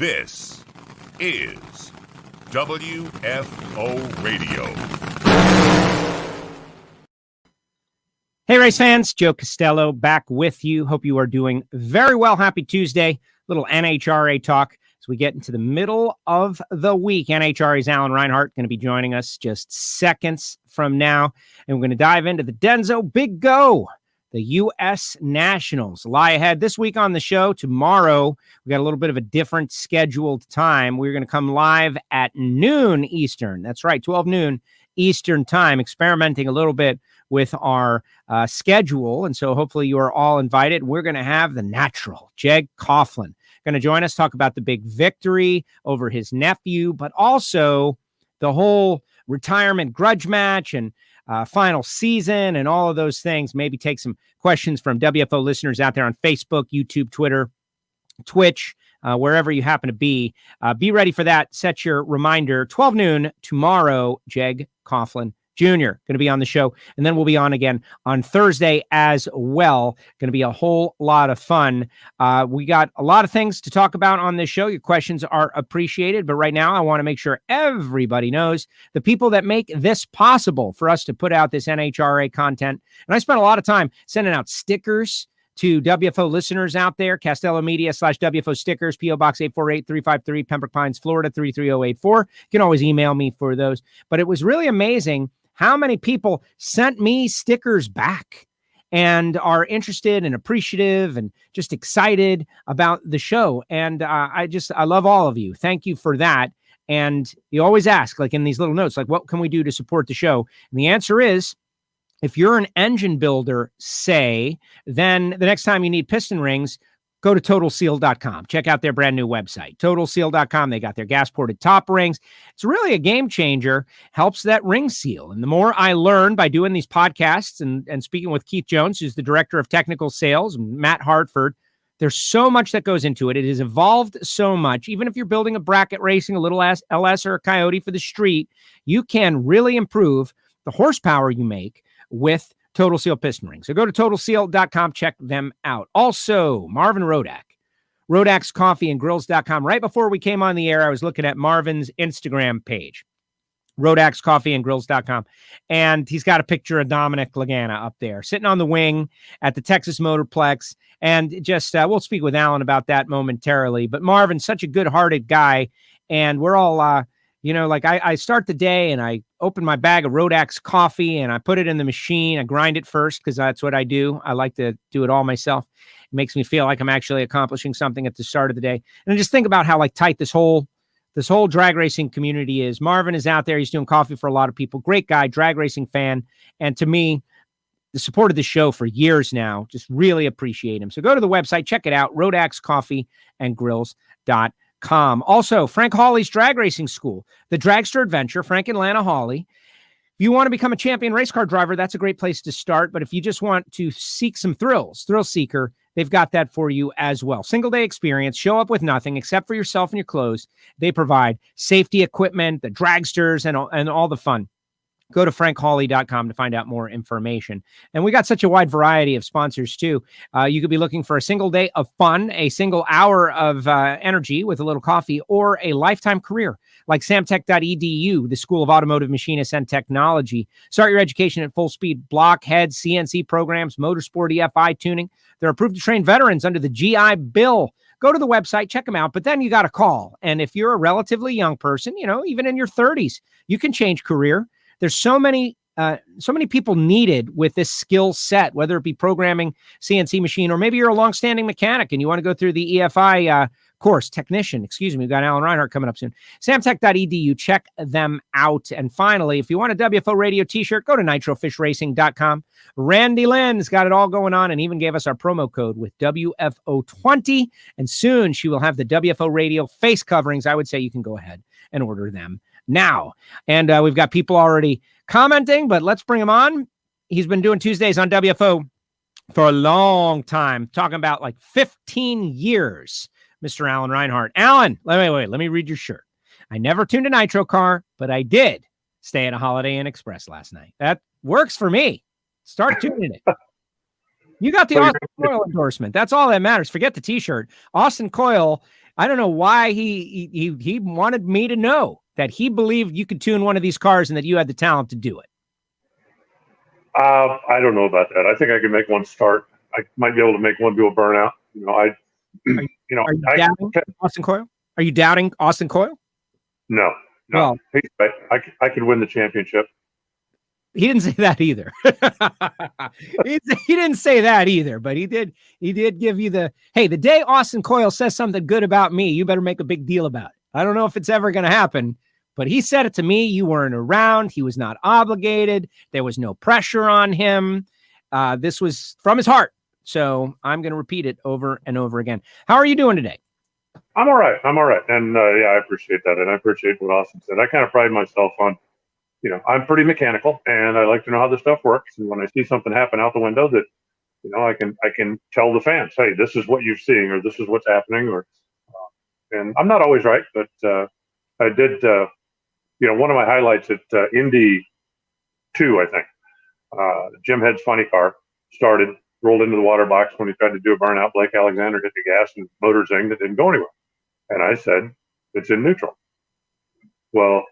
This is WFO Radio. Hey, race fans, Joe Castello back with you. Hope you are doing very well. Happy Tuesday. Little NHRA talk as we get into the middle of the week. NHRA's Alan Reinhart going to be joining us just seconds from now. And we're going to dive into the Denso Big Go, the U.S. Nationals. Lie ahead this week on the show. Tomorrow, we got a little bit of a different scheduled time. We're going to come live at noon Eastern. That's right, 12 noon Eastern time, experimenting a little bit with our schedule. And so hopefully you are all invited. We're going to have the natural, Jeg Coughlin, going to join us, talk about the big victory over his nephew, but also the whole retirement grudge match and final season and all of those things. Maybe take some questions from WFO listeners out there on Facebook, YouTube, Twitter, Twitch, wherever you happen to be. Be ready for that. Set your reminder. 12 noon tomorrow, Jeg Coughlin Jr. going to be on the show. And then we'll be on again on Thursday as well. Going to be a whole lot of fun. We got a lot of things to talk about on this show. Your questions are appreciated. But right now, I want to make sure everybody knows the people that make this possible for us to put out this NHRA content. And I spent a lot of time sending out stickers to WFO listeners out there. Castello Media /WFO stickers, P.O. Box 848-353, Pembroke Pines, Florida 33084. You can always email me for those. But it was really amazing how many people sent me stickers back and are interested and appreciative and just excited about the show. And I love all of you. Thank you for that. And you always ask, like in these little notes, like, what can we do to support the show? And the answer is, if you're an engine builder, say, then the next time you need piston rings, go to TotalSeal.com. Check out their brand new website, TotalSeal.com. They got their gas-ported top rings. It's really a game changer, helps that ring seal. And the more I learn by doing these podcasts and speaking with Keith Jones, who's the director of technical sales, and Matt Hartford, there's so much that goes into it. It has evolved so much. Even if you're building a bracket racing, a little LS or a Coyote for the street, you can really improve the horsepower you make with Total Seal piston rings. So go to TotalSeal.com, check them out. Also, Marvin Rodak, RodaksCoffeeandGrills.com. Right before we came on the air, I was looking at Marvin's Instagram page, RodaksCoffeeandGrills.com, and he's got a picture of Dominic Lagana up there, sitting on the wing at the Texas Motorplex, and just, we'll speak with Alan about that momentarily, but Marvin's such a good-hearted guy, and we're all, like I start the day and I open my bag of Rodak's coffee and I put it in the machine. I grind it first because that's what I do. I like to do it all myself. It makes me feel like I'm actually accomplishing something at the start of the day. And I just think about how like tight this whole drag racing community is. Marvin is out there. He's doing coffee for a lot of people. Great guy, drag racing fan. And to me, the support of the show for years now, just really appreciate him. So go to the website, check it out, RodaksCoffeeandGrills.com. Also, Frank Hawley's Drag Racing School, the Dragster Adventure, Frank and Lana Hawley. If you want to become a champion race car driver, that's a great place to start. But if you just want to seek some thrills, Thrill Seeker, they've got that for you as well. Single day experience, show up with nothing except for yourself and your clothes. They provide safety equipment, the dragsters, and all the fun. Go to frankhawley.com to find out more information. And we got such a wide variety of sponsors, too. You could be looking for a single day of fun, a single hour of energy with a little coffee, or a lifetime career like samtech.edu, the School of Automotive Machinists and Technology. Start your education at full speed. Blockhead, CNC programs, motorsport, EFI tuning. They're approved to train veterans under the GI Bill. Go to the website, check them out, but then you got to call. And if you're a relatively young person, even in your 30s, you can change career. There's so many people needed with this skill set, whether it be programming, CNC machine, or maybe you're a longstanding mechanic and you want to go through the EFI technician. We've got Alan Reinhart coming up soon. Samtech.edu, check them out. And finally, if you want a WFO radio t-shirt, go to nitrofishracing.com. Randy Lynn's got it all going on and even gave us our promo code with WFO20. And soon she will have the WFO radio face coverings. I would say you can go ahead and order them now. And we've got people already commenting, but let's bring him on. He's been doing Tuesdays on WFO for a long time, talking about like 15 years, Mr. Alan Reinhart. Alan, wait, let me read your shirt. I never tuned a Nitro car, but I did stay at a Holiday Inn Express last night. That works for me. Start tuning it. You got the Austin Coil endorsement. That's all that matters. Forget the t-shirt. Austin Coil I don't know why he wanted me to know that he believed you could tune one of these cars and that you had the talent to do it. I don't know about that. I think I can make one start. I might be able to make one do a burnout. Are you doubting Austin Coyle? Are you doubting Austin Coyle? No. Well, I could win the championship. He didn't say that either. He didn't say that either, but he did give you the day Austin Coyle says something good about me, you better make a big deal about it. I don't know if it's ever going to happen, but he said it to me. You weren't around. He was not obligated. There was no pressure on him. This was from his heart. So I'm going to repeat it over and over again. How are you doing today? I'm all right. And I appreciate that. And I appreciate what Austin said. I kind of pride myself on, I'm pretty mechanical and I like to know how this stuff works. And when I see something happen out the window that, I can tell the fans, hey, this is what you're seeing, or this is what's happening, or, and I'm not always right, but I did, one of my highlights at Indy 2, I think, Jim Head's funny car started, rolled into the water box when he tried to do a burnout. Blake Alexander hit the gas and motor zinged. It didn't go anywhere. And I said, it's in neutral. Well,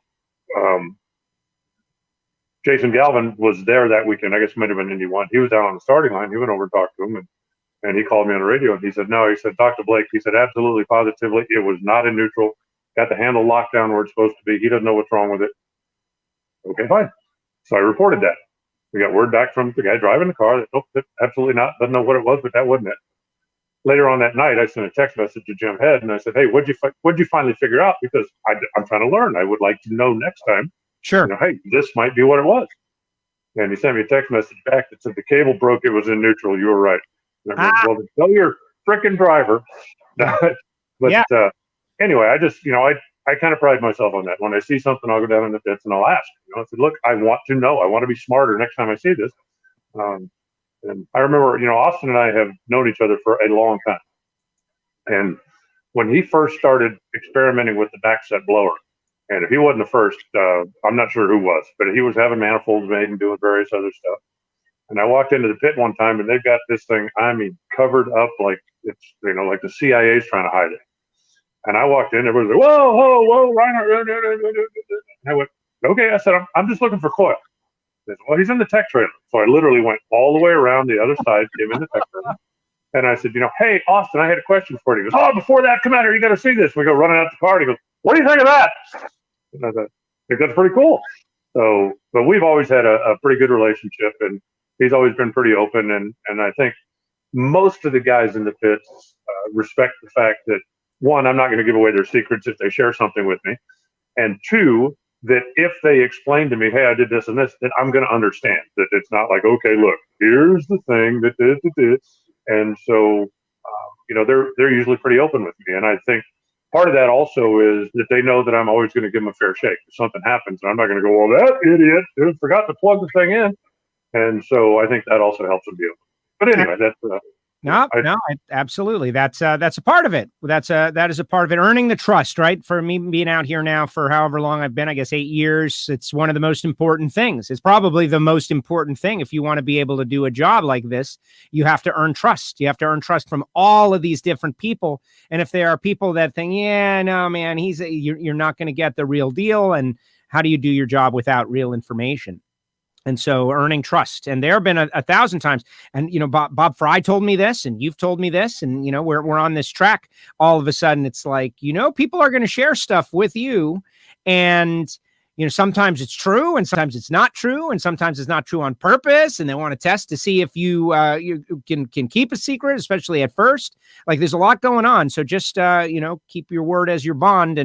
Jason Galvin was there that weekend. I guess it might have been Indy 1. He was down on the starting line. He went over and talked to him, and he called me on the radio, and he said, no, he said, talk to Blake. He said, absolutely, positively, it was not in neutral. Got the handle locked down where it's supposed to be. He doesn't know what's wrong with it. Okay, fine. So I reported that. We got word back from the guy driving the car that, nope, absolutely not. Doesn't know what it was, but that wasn't it. Later on that night, I sent a text message to Jim Head, and I said, hey, what'd you finally figure out? Because I'm trying to learn. I would like to know next time. Sure. Hey, this might be what it was. And he sent me a text message back that said the cable broke. It was in neutral. You were right. Well, tell your frickin' driver. But anyway, I just, I kind of pride myself on that. When I see something, I'll go down in the pits and I'll ask. I said, look, I want to know. I want to be smarter next time I see this. And I remember, Austin and I have known each other for a long time. And when he first started experimenting with the backset blower, and if he wasn't the first, I'm not sure who was, but he was having manifolds made and doing various other stuff. And I walked into the pit one time, and they've got this thing, covered up like it's, like the CIA's trying to hide it. And I walked in, everybody was like, whoa, Reinhart. And I went, okay. I said, I'm just looking for Coyle. They said, well, he's in the tech trailer. So I literally went all the way around the other side, came in the tech trailer. And I said, hey, Austin, I had a question for you. He goes, oh, before that, come out here. You got to see this. We go running out the car. And he goes, what do you think of that? And I thought, I think that's pretty cool. So, but we've always had a pretty good relationship, and he's always been pretty open. And I think most of the guys in the pits respect the fact that, one, I'm not going to give away their secrets if they share something with me. And two, that if they explain to me, hey, I did this and this, then I'm going to understand that it's not like, okay, look, here's the thing that this. And so, they're usually pretty open with me. And I think part of that also is that they know that I'm always going to give them a fair shake. If something happens, and I'm not going to go, well, that idiot forgot to plug the thing in. And so I think that also helps them be open. But anyway, that's absolutely. That's a part of it. That is a part of it. Earning the trust, right? For me being out here now for however long I've been, I guess 8 years, it's one of the most important things. It's probably the most important thing. If you want to be able to do a job like this, you have to earn trust. You have to earn trust from all of these different people. And if there are people that think, yeah, no, man, you're not going to get the real deal. And how do you do your job without real information? And so earning trust. And there have been a thousand times. And, Bob Fry told me this, and you've told me this, and, we're on this track. All of a sudden, it's like, people are going to share stuff with you. And, sometimes it's true and sometimes it's not true. And sometimes it's not true on purpose. And they want to test to see if you can keep a secret, especially at first. Like there's a lot going on. So just, keep your word as your bond.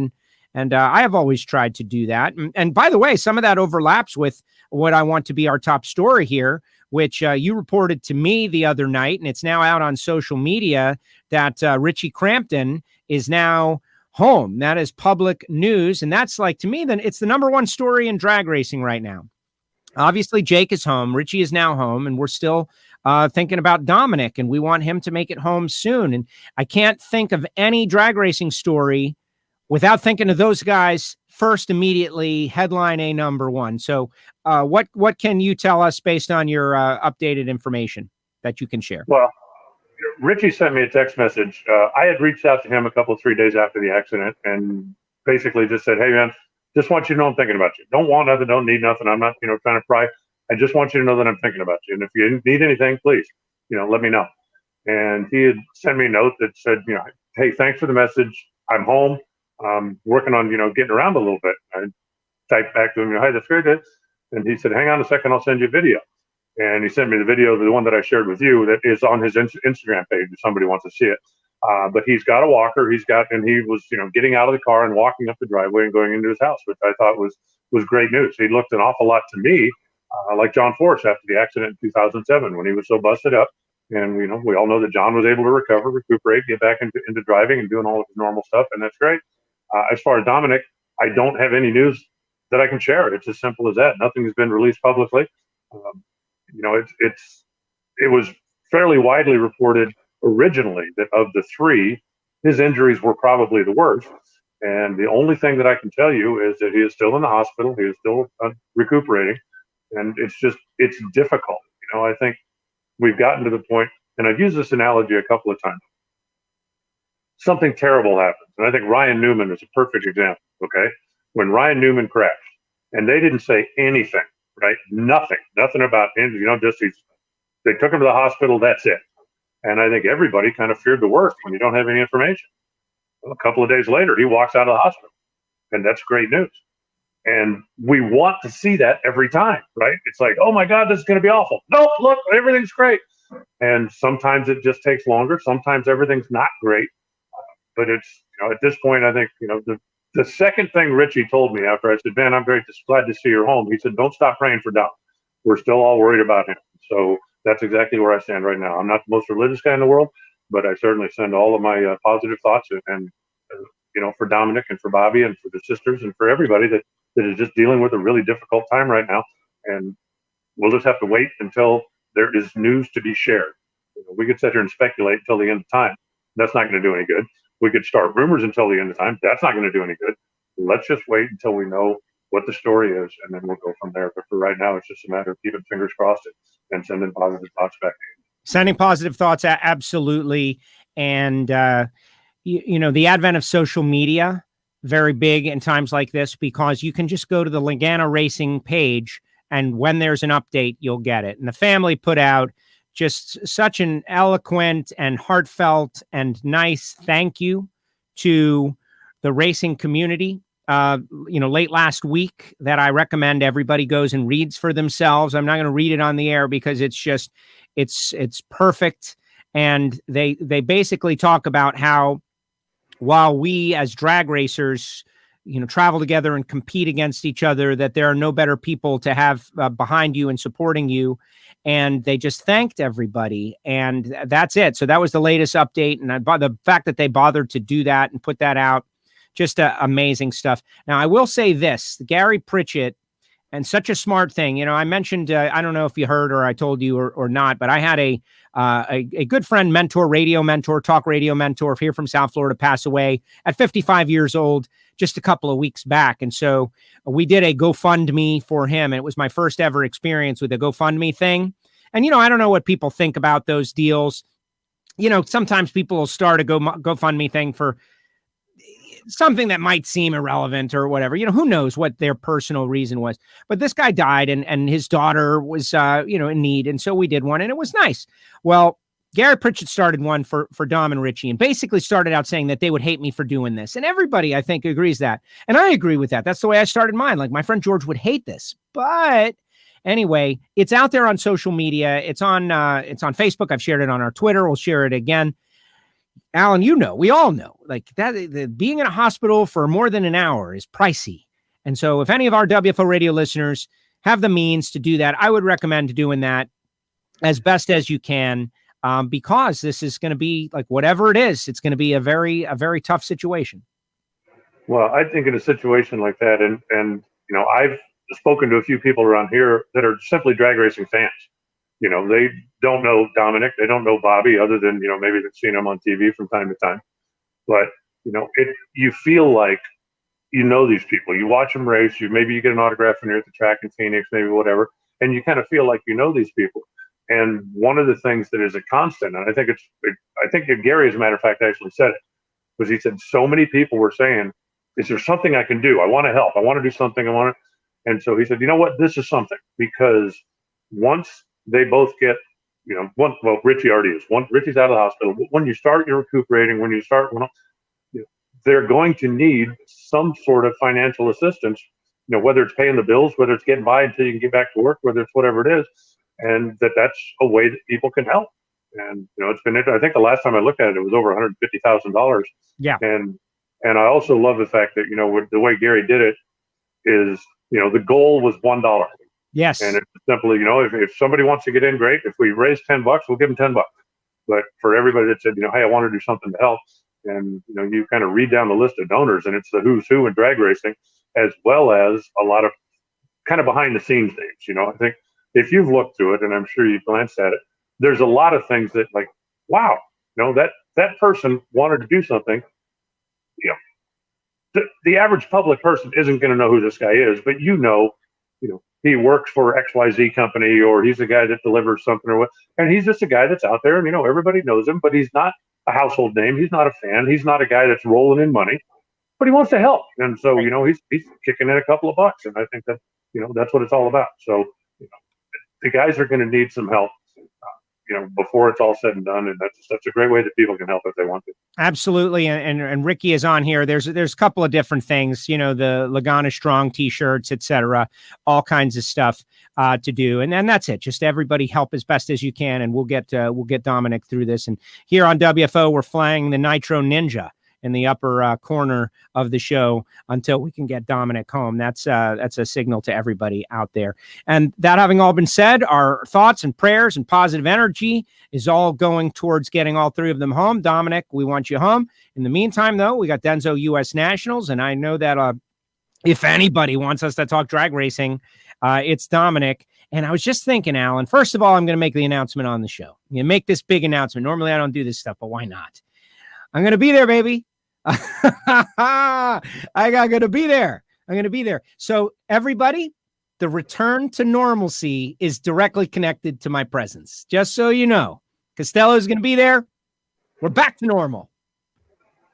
And I have always tried to do that. And by the way, some of that overlaps with what I want to be our top story here, which you reported to me the other night, and it's now out on social media that Richie Crampton is now home. That is public news. And that's like, to me, then it's the number one story in drag racing right now. Obviously, Jake is home. Richie is now home, and we're still thinking about Dominic, and we want him to make it home soon. And I can't think of any drag racing story without thinking of those guys first immediately, headline a number one. So what can you tell us based on your updated information that you can share? Well, Richie sent me a text message. I had reached out to him a couple, 3 days after the accident and basically just said, hey, man, just want you to know I'm thinking about you. Don't want nothing, don't need nothing. I'm not, trying to pry. I just want you to know that I'm thinking about you. And if you need anything, please, let me know. And he had sent me a note that said, hey, thanks for the message. I'm home. I'm working on, getting around a little bit. I typed back to him, hey, that's great. And he said, hang on a second, I'll send you a video. And he sent me the video, the one that I shared with you, that is on his Instagram page if somebody wants to see it. But he's got a walker. And he was, getting out of the car and walking up the driveway and going into his house, which I thought was great news. He looked an awful lot to me like John Force after the accident in 2007 when he was so busted up. And, we all know that John was able to recover, recuperate, get back into driving and doing all of his normal stuff. And that's great. As far as Dominic, I don't have any news that I can share. It's as simple as that. Nothing has been released publicly. It was fairly widely reported originally that of the three, his injuries were probably the worst. And the only thing that I can tell you is that he is still in the hospital. He is still recuperating. And it's difficult. I think we've gotten to the point, and I've used this analogy a couple of times. Something terrible happens. And I think Ryan Newman is a perfect example. Okay. When Ryan Newman crashed and they didn't say anything, right? Nothing about him, they took him to the hospital. That's it. And I think everybody kind of feared the worst when you don't have any information. Well, a couple of days later, he walks out of the hospital, and that's great news. And we want to see that every time, right? It's like, oh my God, this is going to be awful. Nope, look, everything's great. And sometimes it just takes longer. Sometimes everything's not great. But it's, at this point, I think, the second thing Richie told me after I said, man, I'm very glad to see you're home. He said, don't stop praying for Dom. We're still all worried about him. So that's exactly where I stand right now. I'm not the most religious guy in the world, but I certainly send all of my positive thoughts and for Dominic and for Bobby and for the sisters and for everybody that is just dealing with a really difficult time right now. And we'll just have to wait until there is news to be shared. We could sit here and speculate until the end of time. That's not going to do any good. We could start rumors until the end of time. That's not going to do any good. Let's just wait until we know what the story is, and then we'll go from there. But for right now, it's just a matter of keeping fingers crossed and sending positive thoughts back to you. Sending positive thoughts, absolutely. And, the advent of social media, very big in times like this, because you can just go to the NHRA Racing page, and when there's an update, you'll get it. And the family put out just such an eloquent and heartfelt and nice thank you to the racing community, late last week, that I recommend everybody goes and reads for themselves. I'm not going to read it on the air because it's perfect. And they basically talk about how while we as drag racers, travel together and compete against each other, that there are no better people to have behind you and supporting you. And they just thanked everybody. And that's it. So that was the latest update. And the fact that they bothered to do that and put that out, just amazing stuff. Now, I will say this, Gary Pritchett, and such a smart thing. I mentioned, I don't know if you heard or I told you or not, but I had a good friend, talk radio mentor here from South Florida, pass away at 55 years old just a couple of weeks back. And so we did a GoFundMe for him. And it was my first ever experience with a GoFundMe thing. And, I don't know what people think about those deals. Sometimes people will start a GoFundMe thing for something that might seem irrelevant or whatever. Who knows what their personal reason was. But this guy died and his daughter was, in need. And so we did one and it was nice. Well, Gary Pritchett started one for Dom and Richie and basically started out saying that they would hate me for doing this. And everybody, I think, agrees that. And I agree with that. That's the way I started mine. Like, my friend George would hate this. But anyway, it's out there on social media. It's on Facebook. I've shared it on our Twitter. We'll share it again. Alan, we all know, like, that being in a hospital for more than an hour is pricey. And so if any of our WFO radio listeners have the means to do that, I would recommend doing that as best as you can. Because this is going to be, like, whatever it is, it's going to be a very tough situation. Well, I think in a situation like that, and I've spoken to a few people around here that are simply drag racing fans. They don't know Dominic, they don't know Bobby, other than, maybe they've seen him on TV from time to time. But, you feel like these people. You watch them race, maybe you get an autograph when you're at the track in Phoenix, maybe whatever, and you kind of feel like these people. And one of the things that is a constant, and I think Gary, as a matter of fact, actually said it, was he said so many people were saying, is there something I can do? I want to help. I want to do something. I want to. And so he said, you know what? This is something, because once they both get, Richie already is. Richie's out of the hospital. When you start your recuperating, they're going to need some sort of financial assistance, whether it's paying the bills, whether it's getting by until you can get back to work, whether it's whatever it is, and that's a way that people can help. And, it's been, I think the last time I looked at it, it was over $150,000. Yeah. And I also love the fact that, with the way Gary did it is, the goal was $1. Yes. And it's simply, if somebody wants to get in, great. If we raise $10, we'll give them $10. But for everybody that said, hey, I want to do something to help, and you kind of read down the list of donors, and it's the who's who in drag racing, as well as a lot of kind of behind the scenes names. I think if you've looked through it, and I'm sure you've glanced at it, there's a lot of things that, like, wow, that person wanted to do something. The average public person isn't going to know who this guy is, but he works for XYZ company, or he's a guy that delivers something or what, and he's just a guy that's out there, and everybody knows him, but he's not a household name. He's not a fan. He's not a guy that's rolling in money, but he wants to help. And so, he's kicking in a couple of bucks, and I think that, that's what it's all about. So, the guys are going to need some help, before it's all said and done. And that's a great way that people can help if they want to. Absolutely. And Ricky is on here. There's a couple of different things, the Lagana Strong t-shirts, etc., all kinds of stuff to do. And that's it. Just everybody help as best as you can. And we'll get Dominic through this. And here on WFO, we're flying the Nitro Ninja in the upper corner of the show until we can get Dominic home. That's a signal to everybody out there. And that having all been said, our thoughts and prayers and positive energy is all going towards getting all three of them home. Dominic, we want you home. In the meantime, though, we got Denzo U.S. Nationals, and I know that if anybody wants us to talk drag racing, it's Dominic. And I was just thinking, Alan, first of all, I'm going to make the announcement on the show. Make this big announcement. Normally, I don't do this stuff, but why not? I'm going to be there, baby. I'm going to be there. So everybody, the return to normalcy is directly connected to my presence. Just so you know, Castello is going to be there. We're back to normal.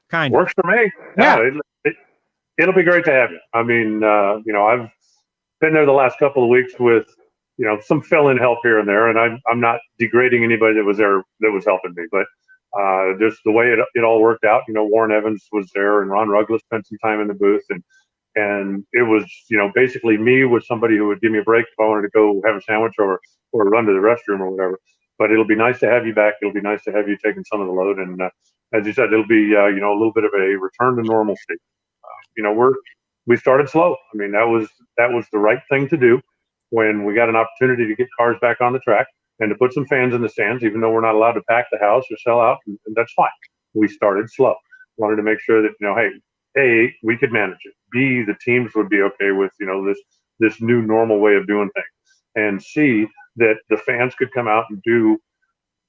Kind of works for me. Yeah. It'll be great to have you. I mean, I've been there the last couple of weeks with, some fill-in help here and there, and I'm not degrading anybody that was there that was helping me, but just the way it all worked out. Warren Evans was there, and Ron Ruggles spent some time in the booth, and it was, basically me with somebody who would give me a break if I wanted to go have a sandwich or run to the restroom or whatever. But it'll be nice to have you back. It'll be nice to have you taking some of the load, and as you said, it'll be a little bit of a return to normalcy. We started slow. I mean, that was the right thing to do when we got an opportunity to get cars back on the track and to put some fans in the stands, even though we're not allowed to pack the house or sell out, and that's fine. We started slow. Wanted to make sure that, hey, A, we could manage it. B, the teams would be okay with, this new normal way of doing things. And C, that the fans could come out and do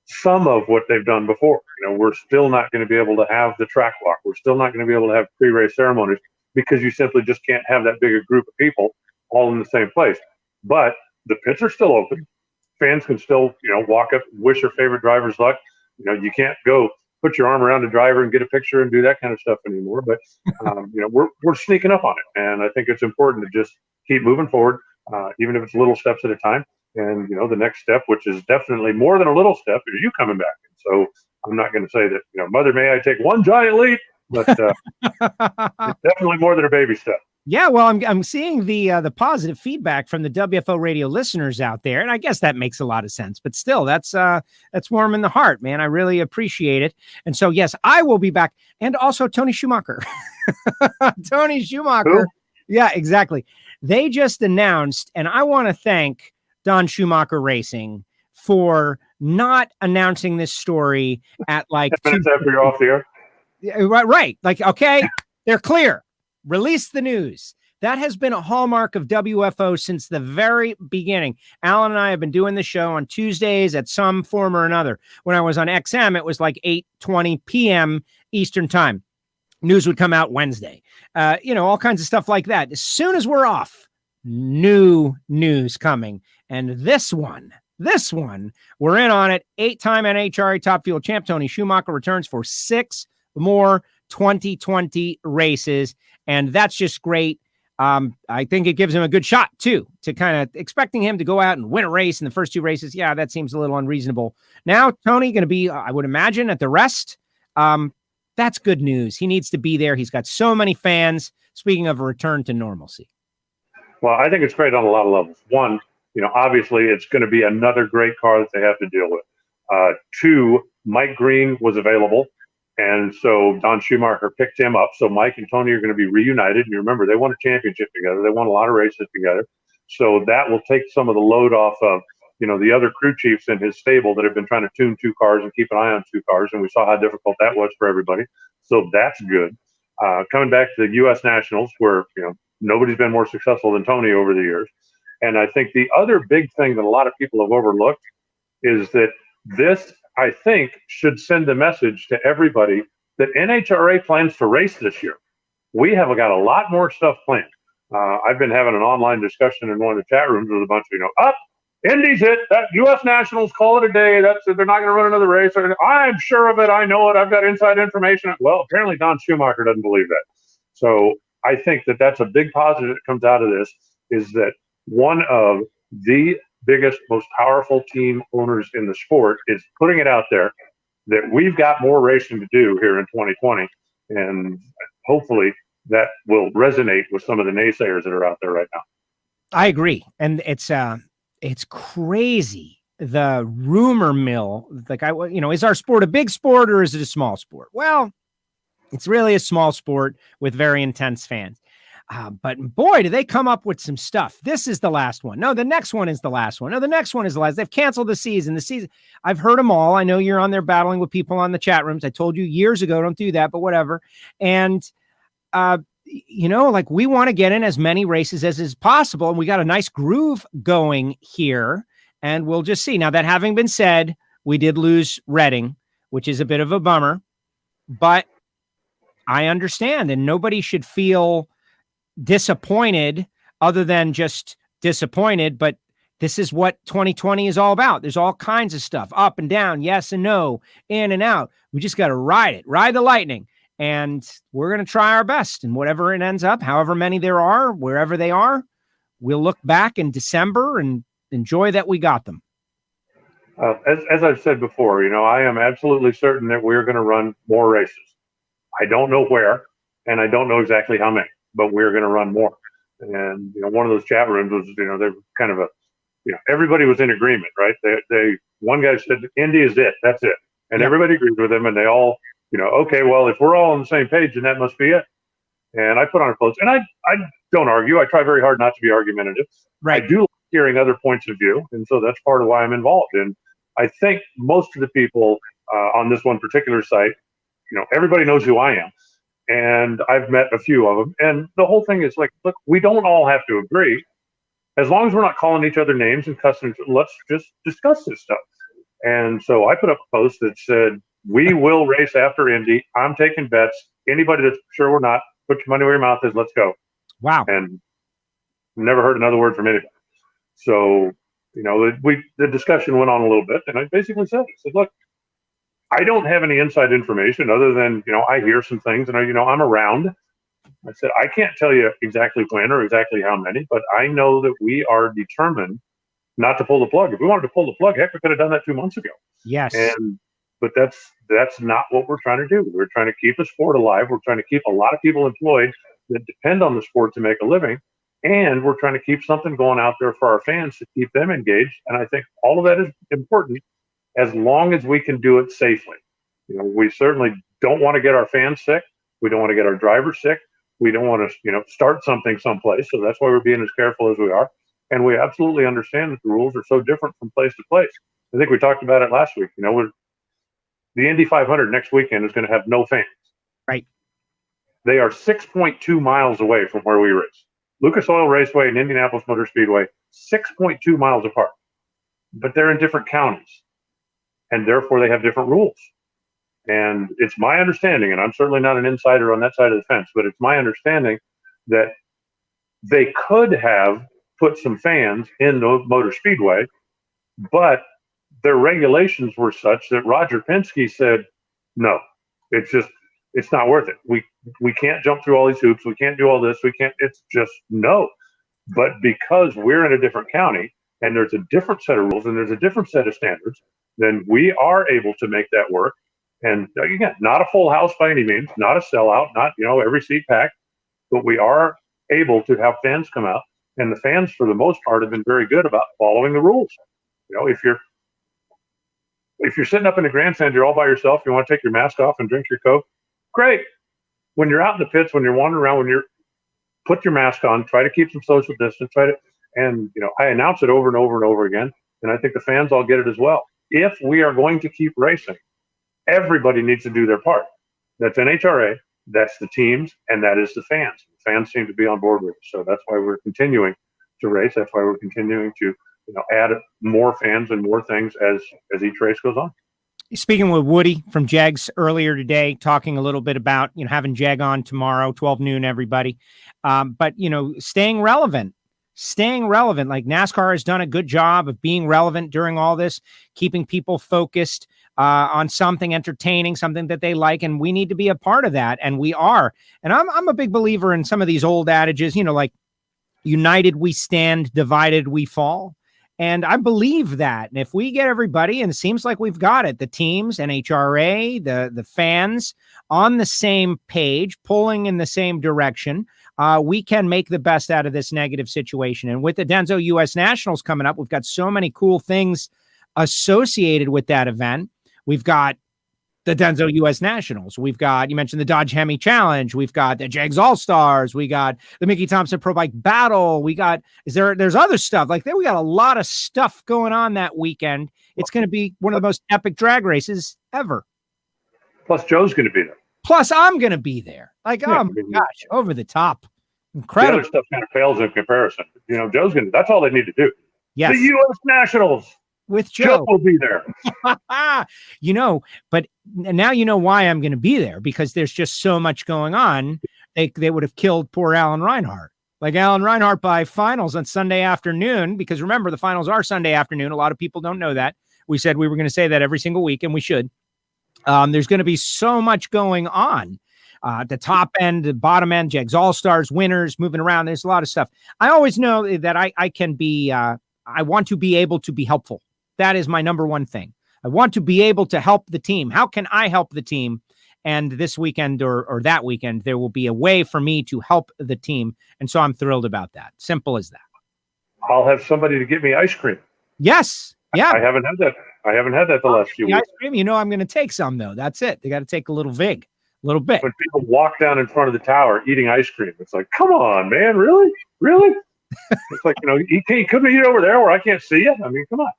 some of what they've done before. We're still not going to be able to have the track walk. We're still not going to be able to have pre-race ceremonies because you simply just can't have that big a group of people all in the same place. But the pits are still open. Fans can still, walk up, wish their favorite drivers luck. You can't go put your arm around the driver and get a picture and do that kind of stuff anymore. But, we're sneaking up on it. And I think it's important to just keep moving forward, even if it's little steps at a time. And, the next step, which is definitely more than a little step, is you coming back. And so I'm not going to say that, mother, may I take one giant leap, but it's definitely more than a baby step. Yeah, well, I'm seeing the positive feedback from the WFO radio listeners out there, and I guess that makes a lot of sense. But still, that's warm in the heart, man. I really appreciate it. And so, yes, I will be back, and also Tony Schumacher. Tony Schumacher. Who? Yeah, exactly. They just announced, and I want to thank Don Schumacher Racing for not announcing this story at like 10 minutes after you're off the air. Right. Like, okay, they're clear. Release the news. That has been a hallmark of WFO since the very beginning. Alan and I have been doing the show on Tuesdays at some form or another. When I was on XM, it was like 8:20 p.m. Eastern time. News would come out Wednesday. All kinds of stuff like that. As soon as we're off, new news coming. And this one This one, we're in on it. 8-time NHRA Top Fuel champ Tony Schumacher returns for 6 more 2020 races, and that's just great. I think it gives him a good shot, too, to kind of expecting him to go out and win a race in the first 2 races. Yeah, that seems a little unreasonable. Now, Tony going to be, I would imagine, at the rest. That's good news. He needs to be there. He's got so many fans. Speaking of a return to normalcy. Well, I think it's great on a lot of levels. One, obviously it's going to be another great car that they have to deal with. 2, Mike Green was available. And so Don Schumacher picked him up. So Mike and Tony are going to be reunited. And you remember, they won a championship together. They won a lot of races together. So that will take some of the load off of, the other crew chiefs in his stable that have been trying to tune 2 cars and keep an eye on 2 cars. And we saw how difficult that was for everybody. So that's good. Coming back to the U.S. Nationals, where, nobody's been more successful than Tony over the years. And I think the other big thing that a lot of people have overlooked is that this, I think, should send a message to everybody that NHRA plans to race this year. We have got a lot more stuff planned. I've been having an online discussion in one of the chat rooms with a bunch of, Indy's it. That U.S. Nationals, call it a day. They're not going to run another race. I'm sure of it. I know it. I've got inside information. Well, apparently Don Schumacher doesn't believe that. So I think that that's a big positive that comes out of this, is that one of the biggest, most powerful team owners in the sport is putting it out there that we've got more racing to do here in 2020. And hopefully that will resonate with some of the naysayers that are out there right now. I agree. And it's crazy. The rumor mill, like, is our sport a big sport or is it a small sport? Well, it's really a small sport with very intense fans. But boy, do they come up with some stuff. This is the last one. No, the next one is the last one. No, the next one is the last. They've canceled the season. I've heard them all. I know you're on there battling with people on the chat rooms. I told you years ago, don't do that, but whatever. And, we want to get in as many races as is possible. And we got a nice groove going here. And we'll just see. Now, that having been said, we did lose Reading, which is a bit of a bummer. But I understand, and nobody should feel disappointed other than just disappointed, but this is what 2020 is all about. There's all kinds of stuff, up and down, yes and no, in and out. We just got to ride the lightning, and we're going to try our best. And whatever it ends up, however many there are, wherever they are, we'll look back in December and enjoy that we got them. As I've said before, I am absolutely certain that we're going to run more races. I don't know where, and I don't know exactly how many, but we're going to run more. And, one of those chat rooms was, they were kind of everybody was in agreement, right? One guy said, Indy is it. That's it. And everybody agreed with him. And they all, okay, well, if we're all on the same page, then that must be it. And I put on a post, and I don't argue. I try very hard not to be argumentative. Right. I do like hearing other points of view. And so that's part of why I'm involved. And I think most of the people on this one particular site, everybody knows who I am. And I've met a few of them. And the whole thing is like, look, we don't all have to agree. As long as we're not calling each other names and cussing, let's just discuss this stuff. And so I put up a post that said, we will race after Indy. I'm taking bets. Anybody that's sure we're not, put your money where your mouth is. Let's go. Wow. And never heard another word from anybody. So, the discussion went on a little bit. And I basically said, look, I don't have any inside information other than, I hear some things and, I'm around. I said, I can't tell you exactly when or exactly how many, but I know that we are determined not to pull the plug. If we wanted to pull the plug, heck, we could have done that 2 months ago. Yes. But that's not what we're trying to do. We're trying to keep the sport alive. We're trying to keep a lot of people employed that depend on the sport to make a living. And we're trying to keep something going out there for our fans to keep them engaged. And I think all of that is important as long as we can do it safely. We certainly don't want to get our fans sick. We don't want to get our drivers sick. We don't want to, start something someplace. So that's why we're being as careful as we are. And we absolutely understand that the rules are so different from place to place. I think we talked about it last week. The Indy 500 next weekend is going to have no fans. Right. They are 6.2 miles away from where we race. Lucas Oil Raceway and Indianapolis Motor Speedway, 6.2 miles apart. But they're in different counties. And therefore they have different rules. And it's my understanding, and I'm certainly not an insider on that side of the fence, but it's my understanding that they could have put some fans in the Motor Speedway, but their regulations were such that Roger Penske said, no, it's not worth it. We can't jump through all these hoops. We can't do all this. It's just no. But because we're in a different county and there's a different set of rules and there's a different set of standards, then we are able to make that work. And again, not a full house by any means, not a sellout, not, every seat packed, but we are able to have fans come out. And the fans, for the most part, have been very good about following the rules. If you're sitting up in the grandstand, you're all by yourself, you want to take your mask off and drink your Coke, great. When you're out in the pits, when you're wandering around, put your mask on, try to keep some social distance, I announce it over and over and over again. And I think the fans all get it as well. If we are going to keep racing, everybody needs to do their part. That's NHRA, that's the teams, and that is the fans. The fans seem to be on board with it. So that's why we're continuing to race. That's why we're continuing to add more fans and more things as each race goes on. Speaking with Woody from Jags earlier today, talking a little bit about, having Jag on tomorrow, 12 noon, everybody. But, staying relevant. Like NASCAR has done a good job of being relevant during all this, keeping people focused on something entertaining, something that they like. And we need to be a part of that. And we are. And I'm a big believer in some of these old adages, like united we stand, divided we fall. And I believe that. And if we get everybody, and it seems like we've got it, the teams, NHRA, the fans on the same page, pulling in the same direction, we can make the best out of this negative situation. And with the Denso U.S. Nationals coming up, we've got so many cool things associated with that event. We've got the Denso U.S. Nationals. We've got, you mentioned the Dodge Hemi Challenge. We've got the Jags All-Stars. We got the Mickey Thompson Pro Bike Battle. There's other stuff like that. We got a lot of stuff going on that weekend. It's going to be one of the most epic drag races ever. Plus Joe's going to be there. Plus I'm going to be there. Like, oh my gosh, over the top. Incredible. The other stuff kind of pales in comparison. Joe's going to, that's all they need to do. Yes. The U.S. Nationals. With Joe will be there. But now you know why I'm going to be there, because there's just so much going on. They would have killed poor Alan Reinhart. Like Alan Reinhart by finals on Sunday afternoon, because remember, the finals are Sunday afternoon. A lot of people don't know that. We said we were going to say that every single week, and we should. There's going to be so much going on. The top end, the bottom end, Jags All-Stars, winners, moving around. There's a lot of stuff. I always know that I can be, I want to be able to be helpful. That is my number one thing. I want to be able to help the team. How can I help the team? And this weekend or that weekend, there will be a way for me to help the team. And so I'm thrilled about that. Simple as that. I'll have somebody to get me ice cream. Yes. Yeah. I haven't had that the last few weeks. Ice cream, I'm going to take some, though. That's it. They got to take a little vig, a little bit. When people walk down in front of the tower eating ice cream, it's like, come on, man. Really? It's like, you couldn't eat over there where I can't see you. I mean, come on.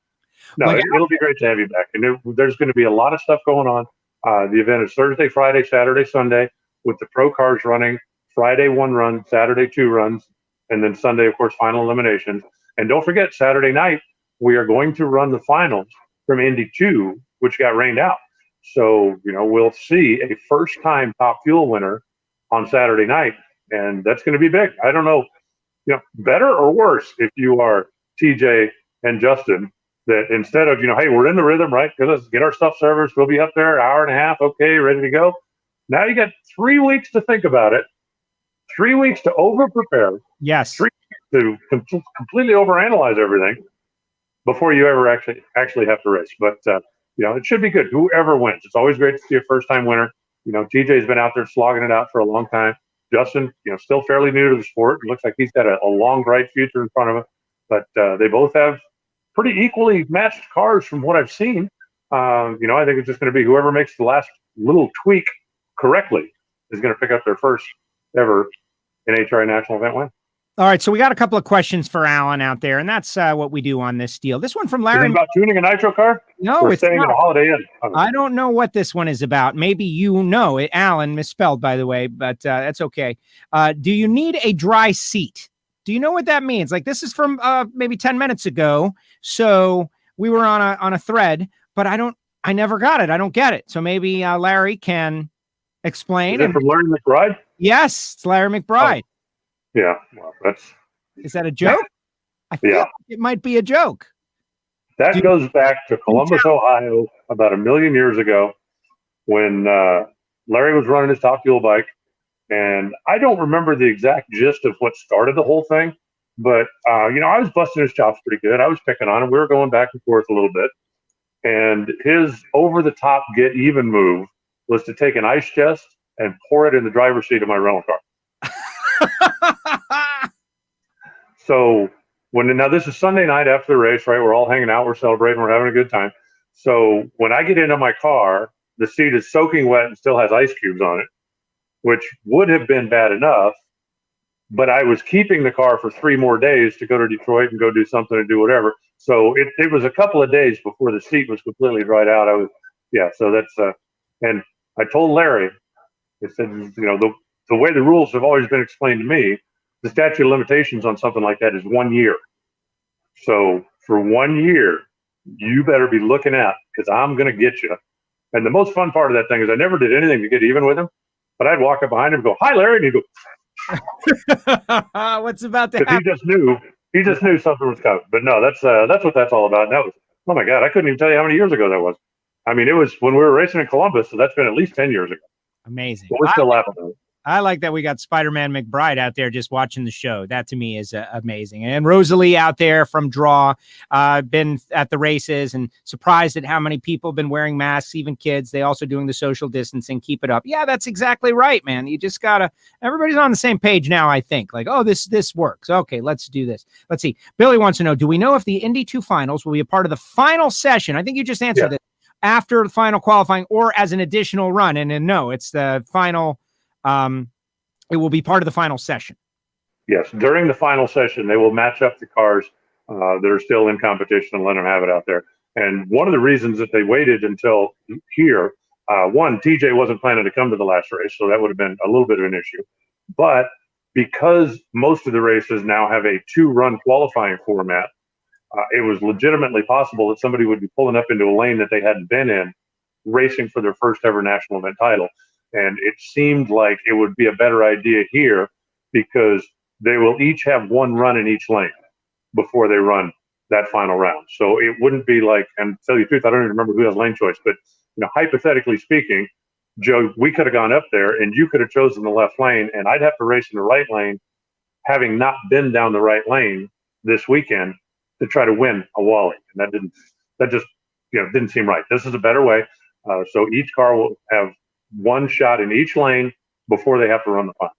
No, it'll be great to have you back. And there's going to be a lot of stuff going on. The event is Thursday, Friday, Saturday, Sunday, with the pro cars running. Friday, 1 run, Saturday, 2 runs, and then Sunday, of course, final eliminations. And don't forget, Saturday night, we are going to run the finals from Indy 2, which got rained out. So, we'll see a first-time Top Fuel winner on Saturday night, and that's going to be big. I don't know, better or worse if you are TJ and Justin, that instead of, hey, we're in the rhythm, right? Let's get our stuff serviced. We'll be up there, hour and a half. Okay, ready to go. Now you got 3 weeks to think about it, 3 weeks to over-prepare. Yes. 3 weeks to completely overanalyze everything before you ever actually have to race. But, it should be good. Whoever wins. It's always great to see a first-time winner. TJ's been out there slogging it out for a long time. Justin, still fairly new to the sport. It looks like he's got a long, bright future in front of him. But they both have pretty equally matched cars from what I've seen. I think it's just going to be whoever makes the last little tweak correctly is going to pick up their first ever NHRA national event win. All right, so we got a couple of questions for Alan out there, and that's what we do on this deal. This one from Larry. Is it about tuning a nitro car? No, it's staying not. at a Holiday Inn. I don't know what this one is about. Maybe you know it. Alan, misspelled, by the way, but that's okay. Do you need a dry seat? Do you know what that means? Like, this is from maybe 10 minutes ago. So we were on a thread, but I never got it. I don't get it. So maybe Larry can explain. Is it from Larry McBride? Yes, it's Larry McBride. Oh. Yeah. Well, is that a joke? I feel like it might be a joke. That Dude, goes back to Columbus, Ohio, about 1,000,000 years ago when Larry was running his top fuel bike. And I don't remember the exact gist of what started the whole thing, but, I was busting his chops pretty good. I was picking on him. We were going back and forth a little bit. And his over-the-top get-even move was to take an ice chest and pour it in the driver's seat of my rental car. So now this is Sunday night after the race, right? We're all hanging out, we're celebrating, we're having a good time. So when I get into my car, the seat is soaking wet and still has ice cubes on it, which would have been bad enough. But I was keeping the car for 3 more days to go to Detroit and go do something and do whatever. So it was a couple of days before the seat was completely dried out. So that's, and I told Larry, I said, the way the rules have always been explained to me, the statute of limitations on something like that is 1 year. So for 1 year, you better be looking out because I'm going to get you. And the most fun part of that thing is I never did anything to get even with him, but I'd walk up behind him and go, "Hi, Larry," and he'd go, "What's about to happen?" He just knew something was coming. But no, that's what that's all about. And that was, oh my God, I couldn't even tell you how many years ago that was. I mean, it was when we were racing in Columbus, so that's been at least 10 years ago. Amazing. But we're still laughing at it. I like that we got Spider-Man McBride out there just watching the show. That to me is amazing. And Rosalie out there from Draw, been at the races and surprised at how many people have been wearing masks, even kids. They also doing the social distancing. Keep it up. Yeah, that's exactly right, man. You just gotta. Everybody's on the same page now. I think like, oh, this works. Okay, let's do this. Let's see. Billy wants to know: do we know if the Indy 2 finals will be a part of the final session? I think you just answered this. After the final qualifying or as an additional run? And no, it's the final. It will be part of the final session. Yes, during the final session, they will match up the cars that are still in competition and let them have it out there. And one of the reasons that they waited until here, one, TJ wasn't planning to come to the last race, so that would have been a little bit of an issue. But because most of the races now have a 2-run qualifying format, it was legitimately possible that somebody would be pulling up into a lane that they hadn't been in, racing for their first ever national event title. And it seemed like it would be a better idea here because they will each have 1 run in each lane before they run that final round. So it wouldn't be like, and to tell you the truth, I don't even remember who has lane choice, but hypothetically speaking, Joe, we could have gone up there and you could have chosen the left lane and I'd have to race in the right lane, having not been down the right lane this weekend to try to win a Wally. And that just didn't seem right. This is a better way. So each car will have 1 shot in each lane before they have to run the final.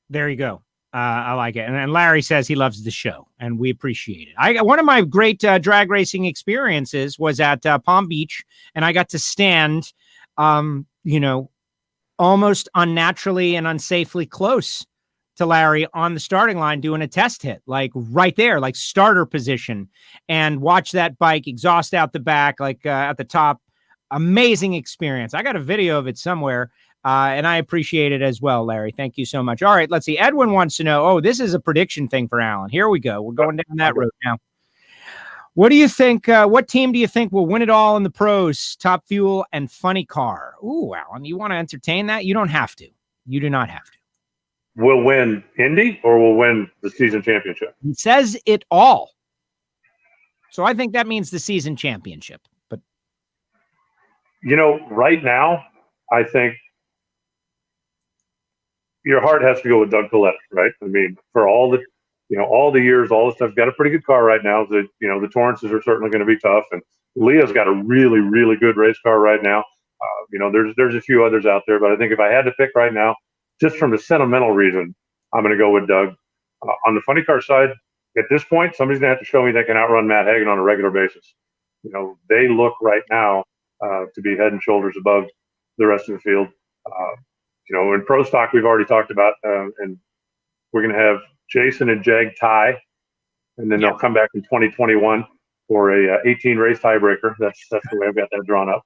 There you go. I like it. And Larry says he loves the show, and we appreciate it. One of my great drag racing experiences was at Palm Beach, and I got to stand, almost unnaturally and unsafely close to Larry on the starting line doing a test hit, like right there, like starter position, and watch that bike exhaust out the back, like at the top. Amazing experience. I got a video of it somewhere, and I appreciate it as well, Larry. Thank you so much. All right, let's see. Edwin wants to know, this is a prediction thing for Alan. Here we go. We're going down that road now. What do you think? What team do you think will win it all in the pros, Top Fuel and Funny Car? Ooh, Alan, you want to entertain that? You don't have to. You do not have to. We'll win Indy or we'll win the season championship? He says it all. So I think that means the season championship. But right now, I think your heart has to go with Doug Coletta, right? I mean, for all the years, all the stuff, got a pretty good car right now. The Torrances are certainly going to be tough, and Leah's got a really, really good race car right now. There's a few others out there, but I think if I had to pick right now, just from the sentimental reason, I'm going to go with Doug. On the funny car side, at this point, somebody's going to have to show me they can outrun Matt Hagan on a regular basis. They look right now to be head and shoulders above the rest of the field. In pro stock, we've already talked about, and we're going to have Jason and Jag tie, and then they'll come back in 2021 for a 18 race tiebreaker. That's the way I've got that drawn up.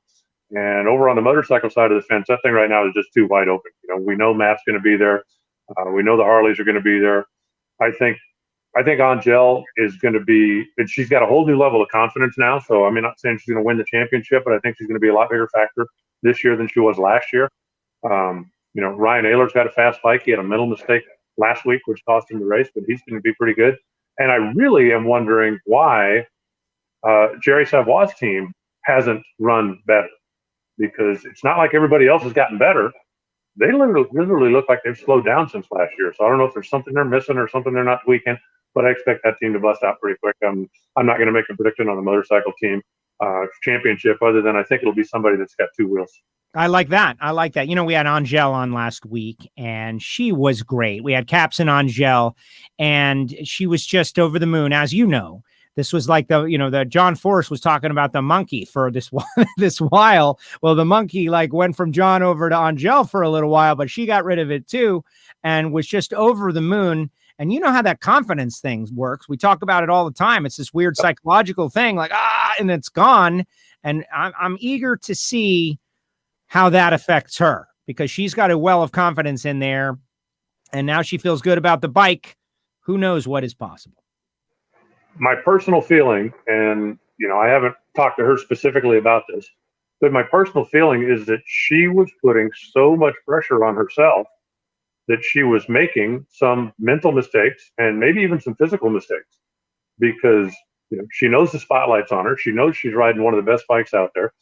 And over on the motorcycle side of the fence, that thing right now is just too wide open. We know Matt's going to be there. We know the Harleys are going to be there. I think Angel is going to be, and she's got a whole new level of confidence now. So I'm not saying she's going to win the championship, but I think she's going to be a lot bigger factor this year than she was last year. Ryan Ayler's got a fast bike. He had a mental mistake last week, which cost him the race, but he's going to be pretty good. And I really am wondering why Jerry Savoy's team hasn't run better, because it's not like everybody else has gotten better. They literally look like they've slowed down since last year. So I don't know if there's something they're missing or something they're not tweaking, but I expect that team to bust out pretty quick. I'm not going to make a prediction on the motorcycle team championship, other than I think it'll be somebody that's got two wheels. I like that. I like that. You know, we had Angel on last week, and she was great. We had Caps and Angel, and she was just over the moon. As you know, this was like the John Forrest was talking about the monkey for this while. Well, the monkey like went from John over to Angel for a little while, but she got rid of it too, and was just over the moon. And you know how that confidence thing works. We talk about it all the time. It's this weird psychological thing, like, and it's gone. And I'm eager to see how that affects her, because she's got a well of confidence in there. And now she feels good about the bike. Who knows what is possible? My personal feeling, and, I haven't talked to her specifically about this, but my personal feeling is that she was putting so much pressure on herself that she was making some mental mistakes and maybe even some physical mistakes, because she knows the spotlight's on her. She knows she's riding one of the best bikes out there.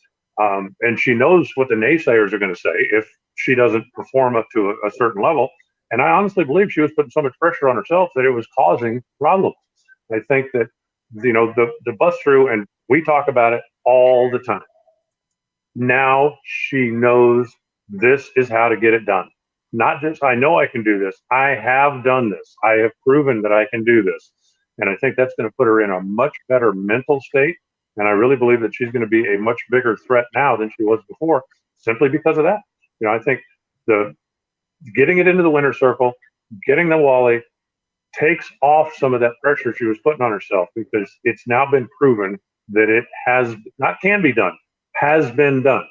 And she knows what the naysayers are going to say if she doesn't perform up to a certain level. And I honestly believe she was putting so much pressure on herself that it was causing problems. I think that, the bust through, and we talk about it all the time. Now she knows this is how to get it done. Not just, I know I can do this. I have done this. I have proven that I can do this. And I think that's going to put her in a much better mental state. And I really believe that she's going to be a much bigger threat now than she was before, simply because of that. I think the getting it into the winner's circle, getting the Wally, takes off some of that pressure she was putting on herself, because it's now been proven that it can be done, has been done.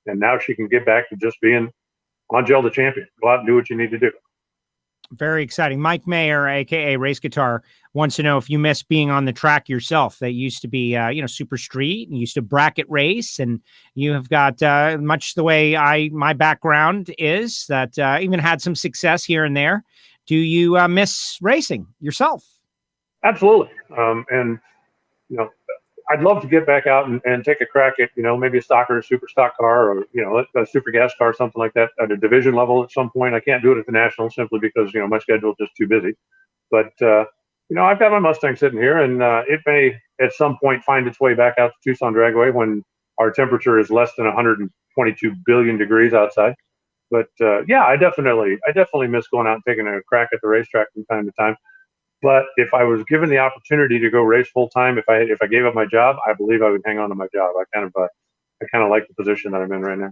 And now she can get back to just being Angel the champion. Go out and do what you need to do. Very exciting. Mike Mayer, aka Race Guitar, wants to know if you miss being on the track yourself. That used to be, super street, and used to bracket race, and you have got much the way my background is. That even had some success here and there. Do you miss racing yourself? Absolutely. And I'd love to get back out and take a crack at, maybe a stock or a super stock car, or, a super gas car, something like that at a division level at some point. I can't do it at the national simply because, my schedule is just too busy. But, I've got my Mustang sitting here, and it may at some point find its way back out to Tucson Dragway when our temperature is less than 122 billion degrees outside. But I definitely miss going out and taking a crack at the racetrack from time to time. But if I was given the opportunity to go race full time, if I gave up my job, I believe I would hang on to my job. I kind of like the position that I'm in right now.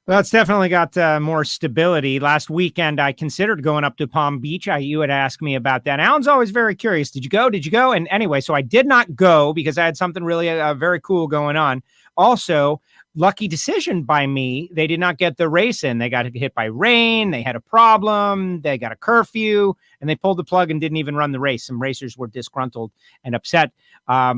Well, it's definitely got more stability. Last weekend, I considered going up to Palm Beach. You had asked me about that. Alan's always very curious. Did you go? And anyway, so I did not go because I had something really very cool going on. Also, lucky decision by me. They did not get the race in. They got hit by rain. They had a problem. They got a curfew, and they pulled the plug and didn't even run the race. Some racers were disgruntled and upset.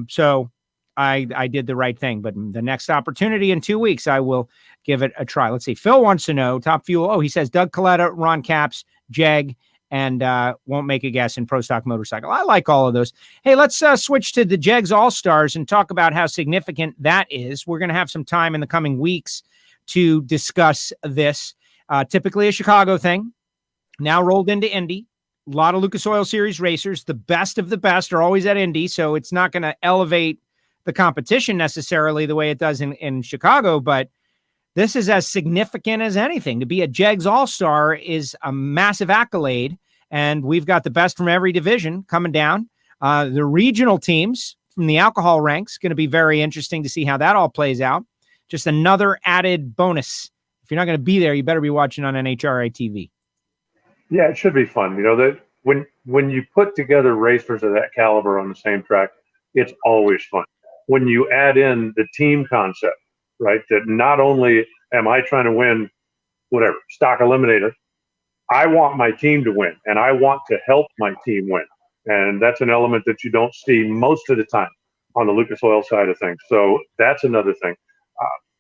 So I did the right thing. But the next opportunity in 2 weeks, I will give it a try. Let's see. Phil wants to know, Top Fuel. Oh, he says Doug Coletta, Ron Capps, Jeg, and Won't Make a Guess in Pro Stock Motorcycle. I like all of those. Hey, let's switch to the Jegs All-Stars and talk about how significant that is. We're going to have some time in the coming weeks to discuss this. Typically a Chicago thing, now rolled into Indy. A lot of Lucas Oil Series racers. The best of the best are always at Indy, so it's not going to elevate the competition necessarily the way it does in Chicago, but this is as significant as anything. To be a Jegs All-Star is a massive accolade, and we've got the best from every division coming down. The regional teams from the alcohol ranks, going to be very interesting to see how that all plays out. Just another added bonus. If you're not going to be there, you better be watching on NHRA TV. Yeah, it should be fun. That when you put together racers of that caliber on the same track, it's always fun. When you add in the team concept, right? That not only am I trying to win whatever stock eliminator, I want my team to win, and I want to help my team win. And that's an element that you don't see most of the time on the Lucas Oil side of things. So that's another thing.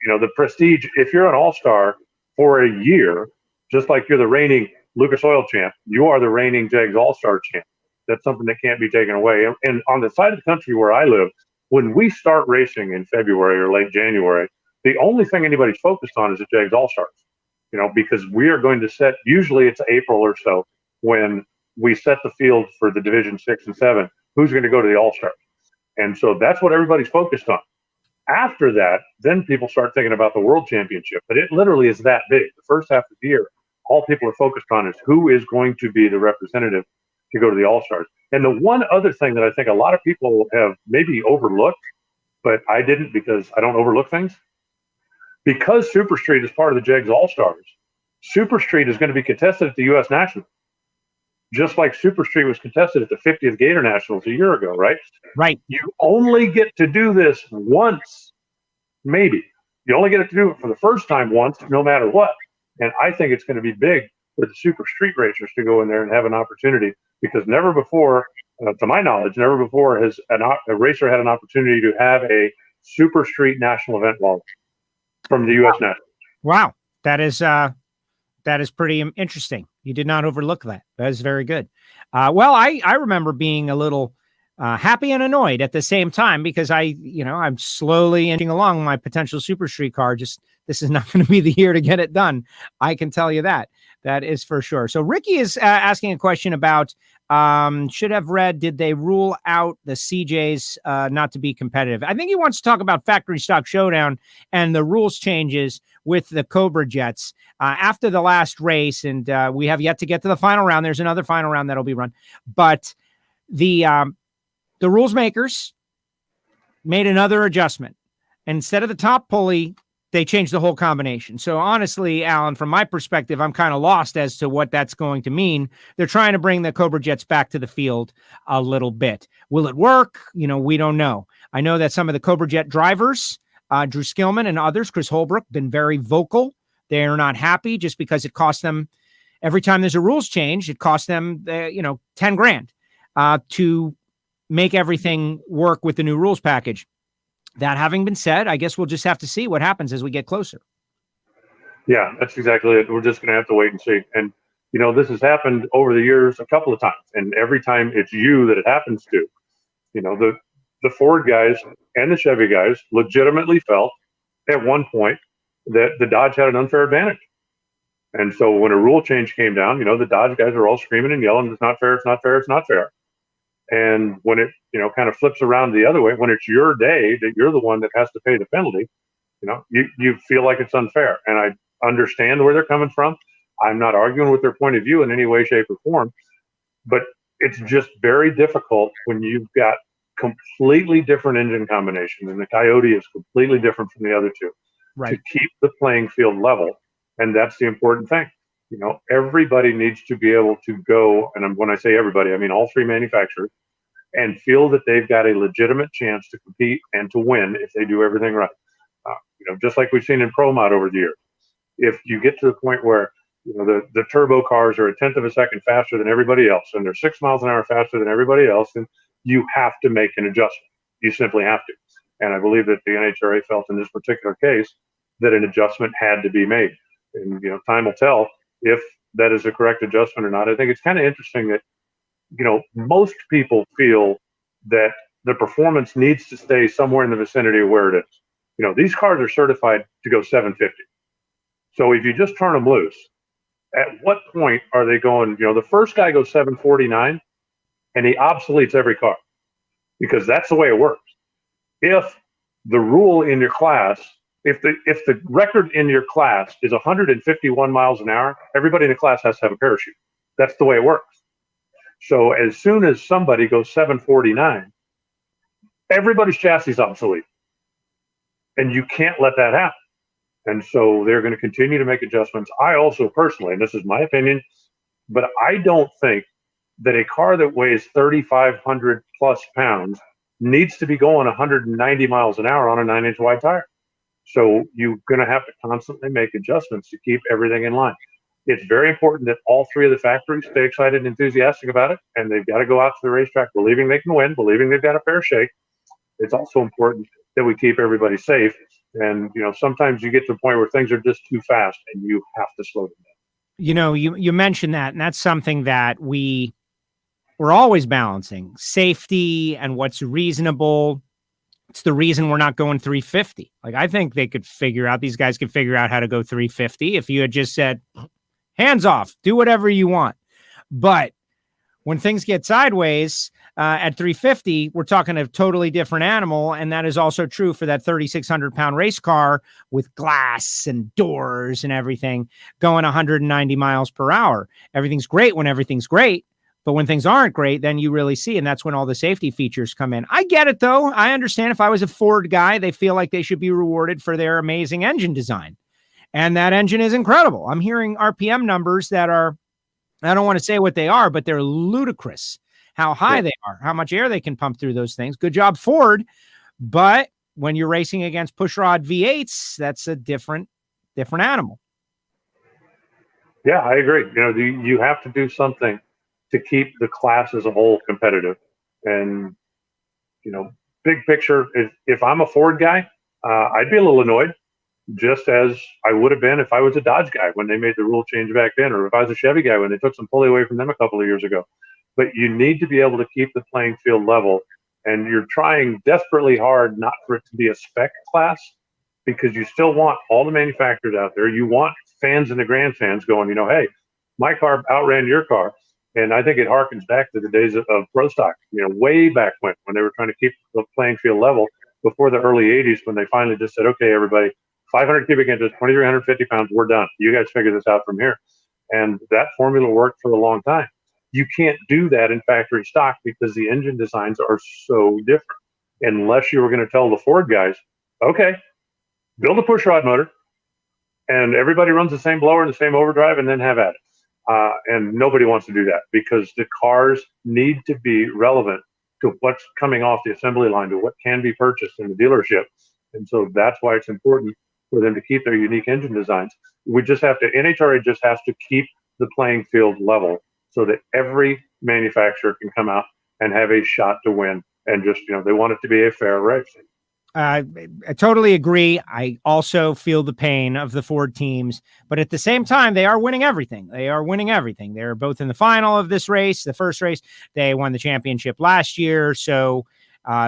The prestige, if you're an all-star for a year, just like you're the reigning Lucas Oil champ, you are the reigning Jegs All-Star champ. That's something that can't be taken away. And on the side of the country where I live, when we start racing in February or late January, the only thing anybody's focused on is the JAGS All-Stars, because we are going to set, usually it's April or so, when we set the field for the Division 6 and 7, who's going to go to the All-Stars. And so that's what everybody's focused on. After that, then people start thinking about the World Championship, but it literally is that big. The first half of the year, all people are focused on is who is going to be the representative to go to the All-Stars. And the one other thing that I think a lot of people have maybe overlooked, but I didn't because I don't overlook things, because Super Street is part of the JAGS All-Stars, Super Street is going to be contested at the U.S. Nationals, just like Super Street was contested at the 50th Gator Nationals a year ago, right? Right. You only get to do this once, maybe. You only get to do it for the first time once, no matter what. And I think it's going to be big for the Super Street racers to go in there and have an opportunity, because never before, to my knowledge, never before has a racer had an opportunity to have a Super Street national event wall from the U.S. Nationals. Wow. That is pretty interesting. You did not overlook that. That is very good. Well, I remember being a little happy and annoyed at the same time, because I'm slowly inching along my potential Super Street car. Just, this is not going to be the year to get it done. I can tell you that. That is for sure. So Ricky is asking a question about, should have read, did they rule out the CJs not to be competitive? I think he wants to talk about Factory Stock Showdown and the rules changes with the Cobra Jets after the last race. And we have yet to get to the final round. There's another final round that'll be run. But the rules makers made another adjustment. Instead of the top pulley, they changed the whole combination. So honestly, Alan, from my perspective, I'm kind of lost as to what that's going to mean. They're trying to bring the Cobra Jets back to the field a little bit. Will it work? We don't know. I know that some of the Cobra Jet drivers, Drew Skillman and others, Chris Holbrook, been very vocal. They're not happy just because it costs them, every time there's a rules change, it costs them, $10,000 to make everything work with the new rules package. That having been said, I guess we'll just have to see what happens as we get closer. Yeah, that's exactly it. We're just going to have to wait and see. And, this has happened over the years a couple of times. And every time it's you that it happens to, the Ford guys and the Chevy guys legitimately felt at one point that the Dodge had an unfair advantage. And so when a rule change came down, the Dodge guys are all screaming and yelling, it's not fair, it's not fair, it's not fair. And when it, kind of flips around the other way, when it's your day that you're the one that has to pay the penalty, you feel like it's unfair. And I understand where they're coming from. I'm not arguing with their point of view in any way, shape, or form, but it's just very difficult when you've got completely different engine combinations and the Coyote is completely different from the other two, right, to keep the playing field level. And that's the important thing. Everybody needs to be able to go, and when I say everybody, I mean all three manufacturers, and feel that they've got a legitimate chance to compete and to win if they do everything right. Just like we've seen in Pro Mod over the years. If you get to the point where the turbo cars are a tenth of a second faster than everybody else, and they're 6 miles an hour faster than everybody else, then you have to make an adjustment. You simply have to. And I believe that the NHRA felt in this particular case that an adjustment had to be made. And time will tell if that is a correct adjustment or not. I think it's kind of interesting that most people feel that the performance needs to stay somewhere in the vicinity of where it is. These cars are certified to go 750. So if you just turn them loose, at what point are they going, the first guy goes 749 and he obsoletes every car, because that's the way it works. If the rule in your class, if the record in your class is 151 miles an hour, everybody in the class has to have a parachute. That's the way it works. So as soon as somebody goes 749, everybody's chassis is obsolete. And you can't let that happen. And so they're going to continue to make adjustments. I also personally, and this is my opinion, but I don't think that a car that weighs 3,500 plus pounds needs to be going 190 miles an hour on a 9-inch wide tire. So you're going to have to constantly make adjustments to keep everything in line. It's very important that all three of the factories stay excited and enthusiastic about it, and they've got to go out to the racetrack believing they can win, believing they've got a fair shake. It's also important that we keep everybody safe. And, sometimes you get to the point where things are just too fast and you have to slow them down. You mentioned that, and that's something that we're always balancing: safety and what's reasonable. It's the reason we're not going 350. Like, I think these guys could figure out how to go 350 if you had just said, hands off, do whatever you want. But when things get sideways at 350, we're talking a totally different animal. And that is also true for that 3,600 pound race car with glass and doors and everything going 190 miles per hour. Everything's great when everything's great. But when things aren't great, then you really see, and that's when all the safety features come in. I get it, though. I understand if I was a Ford guy, they feel like they should be rewarded for their amazing engine design. And that engine is incredible. I'm hearing RPM numbers that are, I don't want to say what they are, but they're ludicrous. How high they are, how much air they can pump through those things. Good job, Ford. But when you're racing against pushrod V8s, that's a different animal. Yeah, I agree. You have to do something to keep the class as a whole competitive. And, big picture, if I'm a Ford guy, I'd be a little annoyed, just as I would have been if I was a Dodge guy when they made the rule change back then, or if I was a Chevy guy when they took some pulley away from them a couple of years ago. But you need to be able to keep the playing field level, and you're trying desperately hard not for it to be a spec class, because you still want all the manufacturers out there. You want fans and the grand fans going, hey, my car outran your car. And I think it harkens back to the days of Pro Stock, way back when they were trying to keep the playing field level before the early 80s, when they finally just said, okay, everybody, 500 cubic inches, 2,350 pounds, we're done. You guys figure this out from here. And that formula worked for a long time. You can't do that in factory stock because the engine designs are so different. Unless you were going to tell the Ford guys, okay, build a pushrod motor and everybody runs the same blower and the same overdrive and then have at it. And nobody wants to do that because the cars need to be relevant to what's coming off the assembly line, to what can be purchased in the dealership. And so that's why it's important for them to keep their unique engine designs. NHRA just has to keep the playing field level so that every manufacturer can come out and have a shot to win. And just, they want it to be a fair race. I totally agree. I also feel the pain of the Ford teams, but at the same time, they are winning everything. They're both in the final of this race, the first race. They won the championship last year. So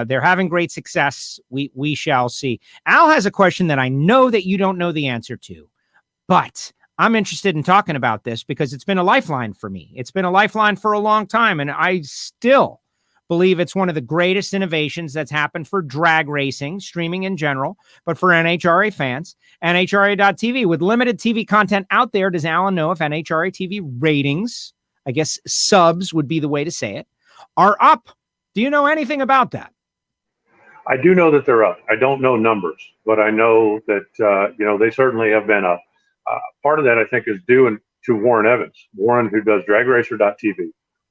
they're having great success. We shall see. Al has a question that I know that you don't know the answer to, but I'm interested in talking about this because it's been a lifeline for me. It's been a lifeline for a long time, and I still believe it's one of the greatest innovations that's happened for drag racing, streaming in general, but for NHRA fans. NHRA.TV, with limited TV content out there, does Alan know if NHRA TV ratings, I guess subs would be the way to say it, are up? Do you know anything about that? I do know that they're up. I don't know numbers, but I know that, they certainly have been up. Part of that, I think, is due to Warren Evans. Warren, who does DragRacer.tv,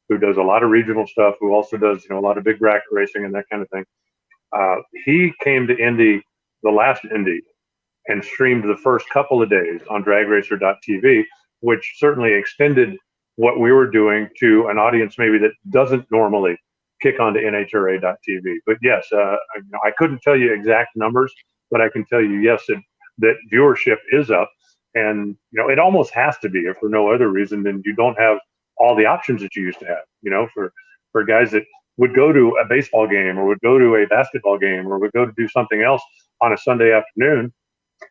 who does a lot of regional stuff, who also does, a lot of big bracket racing and that kind of thing. He came to Indy, the last Indy, and streamed the first couple of days on DragRacer.tv, which certainly extended what we were doing to an audience maybe that doesn't normally kick onto NHRA.tv. But yes, I couldn't tell you exact numbers, but I can tell you, yes, that viewership is up. And, it almost has to be, if for no other reason than you don't have all the options that you used to have, for guys that would go to a baseball game or would go to a basketball game or would go to do something else on a Sunday afternoon.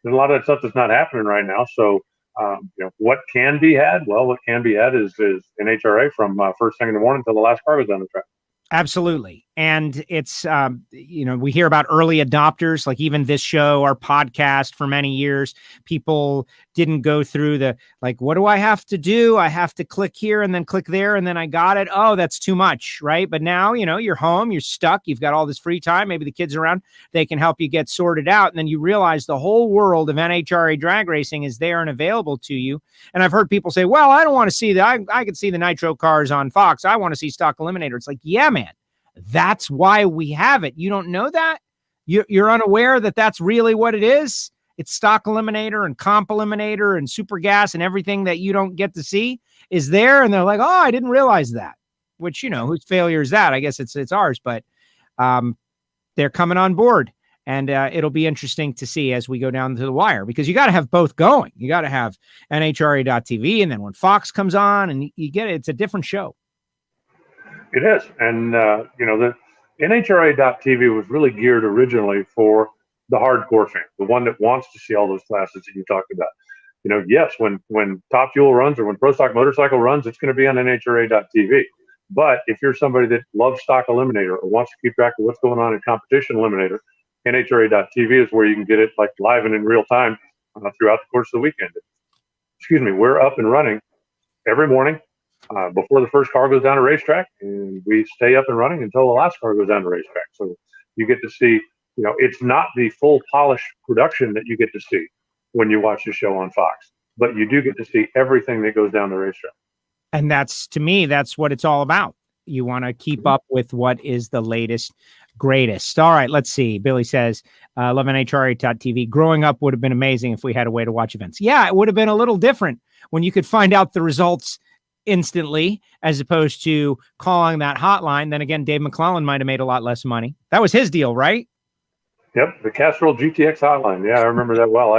There's a lot of that stuff that's not happening right now. So, what can be had? Well, what can be had is NHRA from first thing in the morning until the last car was on the track. Absolutely. And it's, we hear about early adopters, like even this show, our podcast for many years, people didn't go through what do I have to do? I have to click here and then click there. And then I got it. Oh, that's too much. Right. But now, you're home, you're stuck. You've got all this free time. Maybe the kids around, they can help you get sorted out. And then you realize the whole world of NHRA drag racing is there and available to you. And I've heard people say, well, I don't want to see that. I could see the nitro cars on Fox. I want to see stock eliminator. It's like, yeah, man. That's why we have it. You don't know that? You're unaware that that's really what it is? It's stock eliminator and comp eliminator and super gas and everything that you don't get to see is there. And they're like, oh, I didn't realize that. Which, whose failure is that? I guess it's ours, but they're coming on board. And it'll be interesting to see as we go down to the wire, because you got to have both going. You got to have NHRA.tv, and then when Fox comes on and you get it, it's a different show. It is. And, NHRA.TV was really geared originally for the hardcore fan, the one that wants to see all those classes that you talked about. Yes, when Top Fuel runs or when Pro Stock Motorcycle runs, it's going to be on NHRA.TV. But if you're somebody that loves Stock Eliminator or wants to keep track of what's going on in Competition Eliminator, NHRA.TV is where you can get it like live and in real time throughout the course of the weekend. Excuse me, we're up and running every morning before the first car goes down a racetrack, and we stay up and running until the last car goes down the racetrack. So you get to see, it's not the full polished production that you get to see when you watch the show on Fox, but you do get to see everything that goes down the racetrack. And to me, that's what it's all about. You want to keep up with what is the latest, greatest. All right, let's see. Billy says, love NHRA.TV. Growing up would have been amazing if we had a way to watch events. Yeah, it would have been a little different when you could find out the results instantly as opposed to calling that hotline. Then again, Dave McClellan might have made a lot less money. That was his deal, right? Yep, the Castello GTX hotline. Yeah, I remember that well.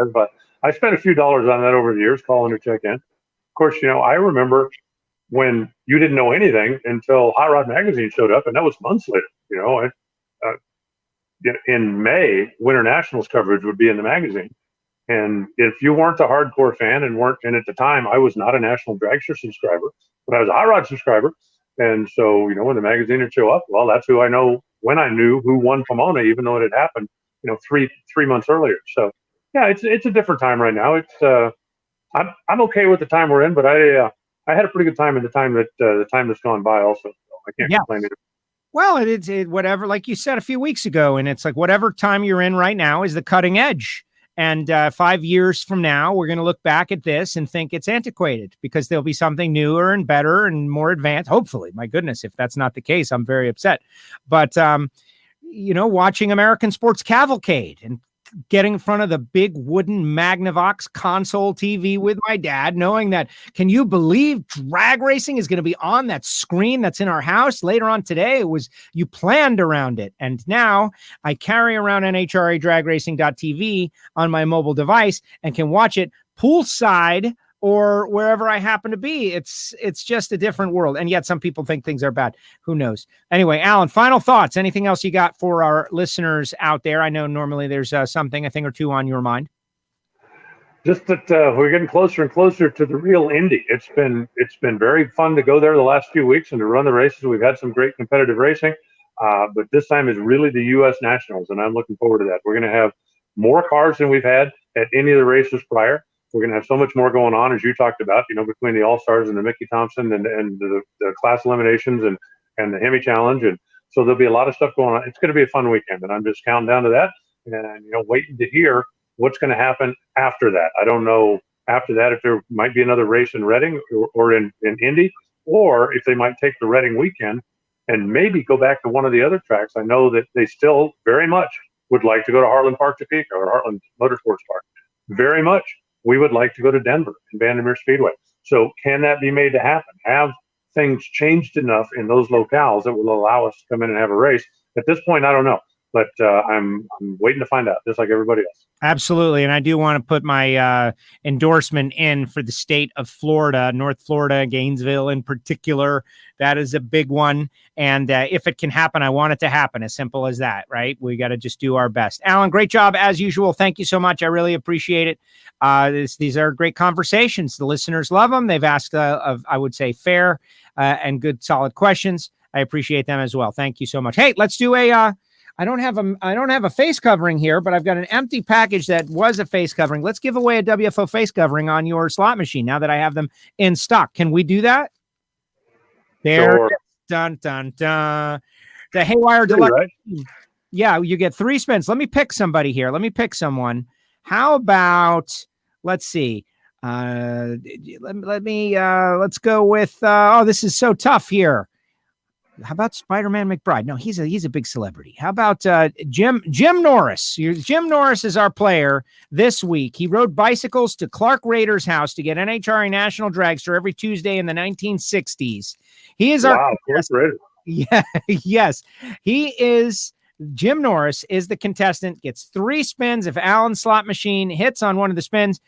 I spent a few dollars on that over the years, calling to check in. Of course, I remember when you didn't know anything until Hot Rod Magazine showed up, and that was months later. In May, Winter Nationals coverage would be in the magazine. And if you weren't a hardcore fan and at the time, I was not a National Dragster subscriber, but I was a Hot Rod subscriber. And so, when the magazine would show up, well, that's who I know when I knew who won Pomona, even though it had happened, three months earlier. So, yeah, it's a different time right now. It's I'm okay with the time we're in, but I had a pretty good time in the time that's gone by also. So I can't complain either. Well, it's whatever, like you said a few weeks ago, and it's like whatever time you're in right now is the cutting edge. And 5 years from now, we're going to look back at this and think it's antiquated because there'll be something newer and better and more advanced. Hopefully, my goodness, if that's not the case, I'm very upset. But, watching American Sports Cavalcade and getting in front of the big wooden Magnavox console TV with my dad, knowing that, can you believe drag racing is going to be on that screen that's in our house later on today? You planned around it. And now I carry around NHRA Drag Racing.tv on my mobile device and can watch it poolside or wherever I happen to be. It's just a different world. And yet some people think things are bad. Who knows? Anyway, Alan, final thoughts. Anything else you got for our listeners out there? I know normally there's something, a thing or two on your mind. Just that we're getting closer and closer to the real Indy. It's been very fun to go there the last few weeks and to run the races. We've had some great competitive racing, but this time is really the U.S. Nationals, and I'm looking forward to that. We're going to have more cars than we've had at any of the races prior. We're going to have so much more going on, as you talked about, between the All-Stars and the Mickey Thompson and the class eliminations and the Hemi Challenge. And so there'll be a lot of stuff going on. It's going to be a fun weekend, and I'm just counting down to that and, waiting to hear what's going to happen after that. I don't know after that if there might be another race in Reading or in Indy, or if they might take the Reading weekend and maybe go back to one of the other tracks. I know that they still very much would like to go to Heartland Park Topeka or Heartland Motorsports Park. Very much. We would like to go to Denver and Vandermeer Speedway. So can that be made to happen? Have things changed enough in those locales that will allow us to come in and have a race? At this point, I don't know, but I'm waiting to find out, just like everybody else. Absolutely. And I do want to put my endorsement in for the state of Florida, North Florida, Gainesville in particular. That is a big one. And if it can happen, I want it to happen. As simple as that, right? We got to just do our best. Alan, great job as usual. Thank you so much. I really appreciate it. These are great conversations. The listeners love them. They've asked, I would say, fair and good, solid questions. I appreciate them as well. Thank you so much. Hey, let's do I don't have a face covering here, but I've got an empty package that was a face covering. Let's give away a WFO face covering on your slot machine now that I have them in stock. Can we do that? There. Sure. Dun, dun, dun. The Haywire Deluxe. Right. Yeah, you get 3 spins. Let me pick somebody here. Let me pick someone. How about, let's see. Let's go with, this is so tough here. How about Spider-Man McBride? No, he's a big celebrity. How about Jim Norris? Jim Norris is our player this week. He rode bicycles to Clark Rader's house to get NHRA National Dragster every Tuesday in the 1960s. He is our contestant. Yeah, yes. Jim Norris is the contestant, gets 3 spins. If Alan's slot machine hits on one of the spins,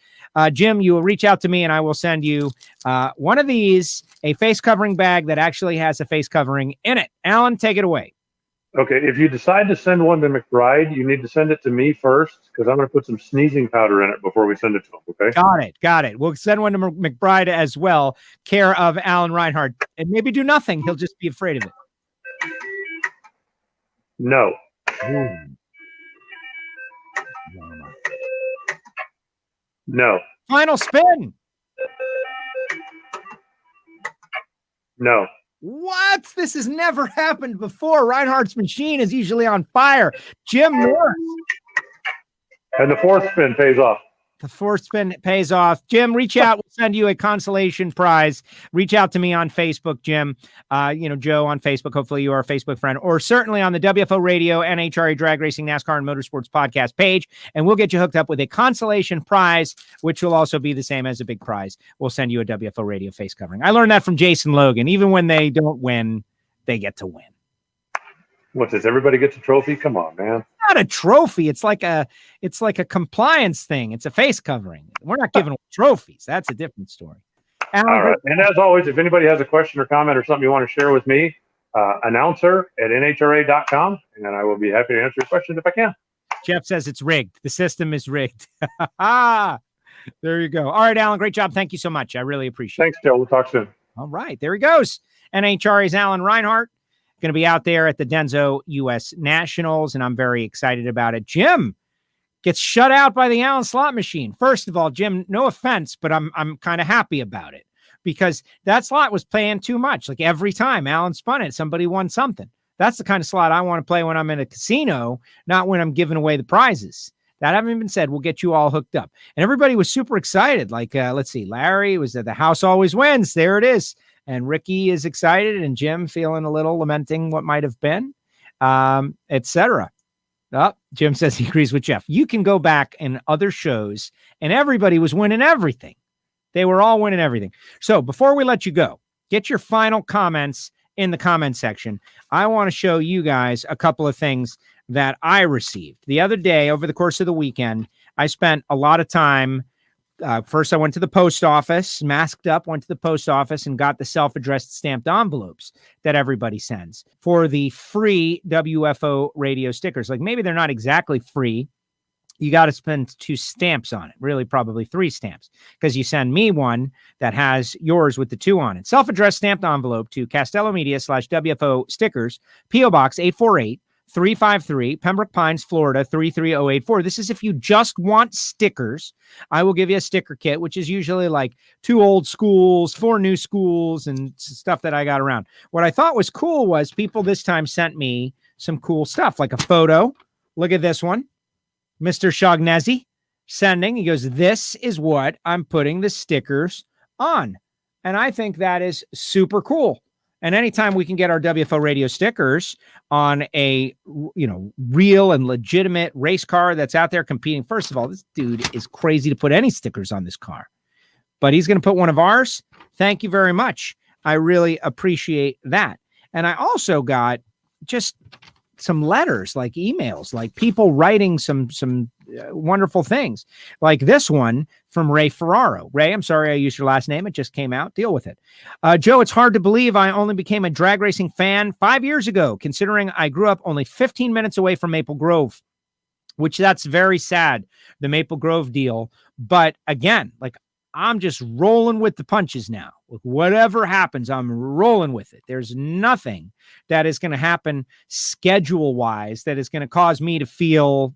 Jim, you will reach out to me and I will send you one of these, a face covering bag that actually has a face covering in it. Alan, take it away. Okay, if you decide to send one to McBride, you need to send it to me first because I'm going to put some sneezing powder in it before we send it to him, okay? Got it. We'll send one to McBride as well, care of Alan Reinhart. And maybe do nothing. He'll just be afraid of it. No. Ooh. No. Final spin. No. What? This has never happened before. Reinhardt's machine is usually on fire. Jim Norris. And the fourth spin pays off. The fourth spin pays off. Jim, reach out. We'll send you a consolation prize. Reach out to me on Facebook, Jim. Joe on Facebook. Hopefully you are a Facebook friend, or certainly on the WFO Radio, NHRA Drag Racing, NASCAR, and Motorsports podcast page. And we'll get you hooked up with a consolation prize, which will also be the same as a big prize. We'll send you a WFO Radio face covering. I learned that from Jason Logan. Even when they don't win, they get to win. What's this? Everybody gets a trophy? Come on, man. Not a trophy. It's like a compliance thing. It's a face covering. We're not giving away trophies. That's a different story. All right. And as always, if anybody has a question or comment or something you want to share with me, announcer@nhra.com, and I will be happy to answer your questions if I can. Jeff says it's rigged. The system is rigged. There you go. All right, Alan, great job. Thank you so much. I really appreciate it. Thanks, Joe. We'll talk soon. All right, there he goes. NHRA's Alan Reinhart. Going to be out there at the Denso U.S. Nationals, and I'm very excited about it. Jim gets shut out by the Allen slot machine. First of all, Jim, no offense, but I'm kind of happy about it because that slot was playing too much. Like every time Allen spun it, somebody won something. That's the kind of slot I want to play when I'm in a casino, not when I'm giving away the prizes. That having been said, we'll get you all hooked up. And everybody was super excited. Like, let's see, Larry was at the house always wins. There it is. And Ricky is excited, and Jim feeling a little lamenting what might have been, etc. Jim says he agrees with Jeff. You can go back in other shows, and everybody was winning everything. They were all winning everything. So before we let you go, get your final comments in the comment section. I want to show you guys a couple of things that I received. The other day, over the course of the weekend, I spent a lot of time. First, I went to the post office, masked up, went to the post office and got the self-addressed stamped envelopes that everybody sends for the free WFO radio stickers. Like maybe they're not exactly free. You got to spend 2 stamps on it, really probably 3 stamps, because you send me one that has yours with the 2 on it. Self-addressed stamped envelope to Castello Media /WFO stickers, P.O. Box 848-353, Pembroke Pines, Florida, 33084. This is if you just want stickers. I will give you a sticker kit, which is usually like 2 old schools, 4 new schools, and stuff that I got around. What I thought was cool was people this time sent me some cool stuff, like a photo. Look at this one. Mr. Shaughnessy sending. He goes, this is what I'm putting the stickers on. And I think that is super cool. And anytime we can get our WFO radio stickers on a, real and legitimate race car that's out there competing. First of all, this dude is crazy to put any stickers on this car, but he's going to put one of ours. Thank you very much. I really appreciate that. And I also got just some letters, like emails, like people writing some wonderful things, like this one from Ray Ferraro. Ray, I'm sorry I used your last name. It just came out. Deal with it. Joe, it's hard to believe I only became a drag racing fan 5 years ago, considering I grew up only 15 minutes away from Maple Grove, which that's very sad, the Maple Grove deal. But again, like I'm just rolling with the punches now. Whatever happens, I'm rolling with it. There's nothing that is going to happen schedule-wise that is going to cause me to feel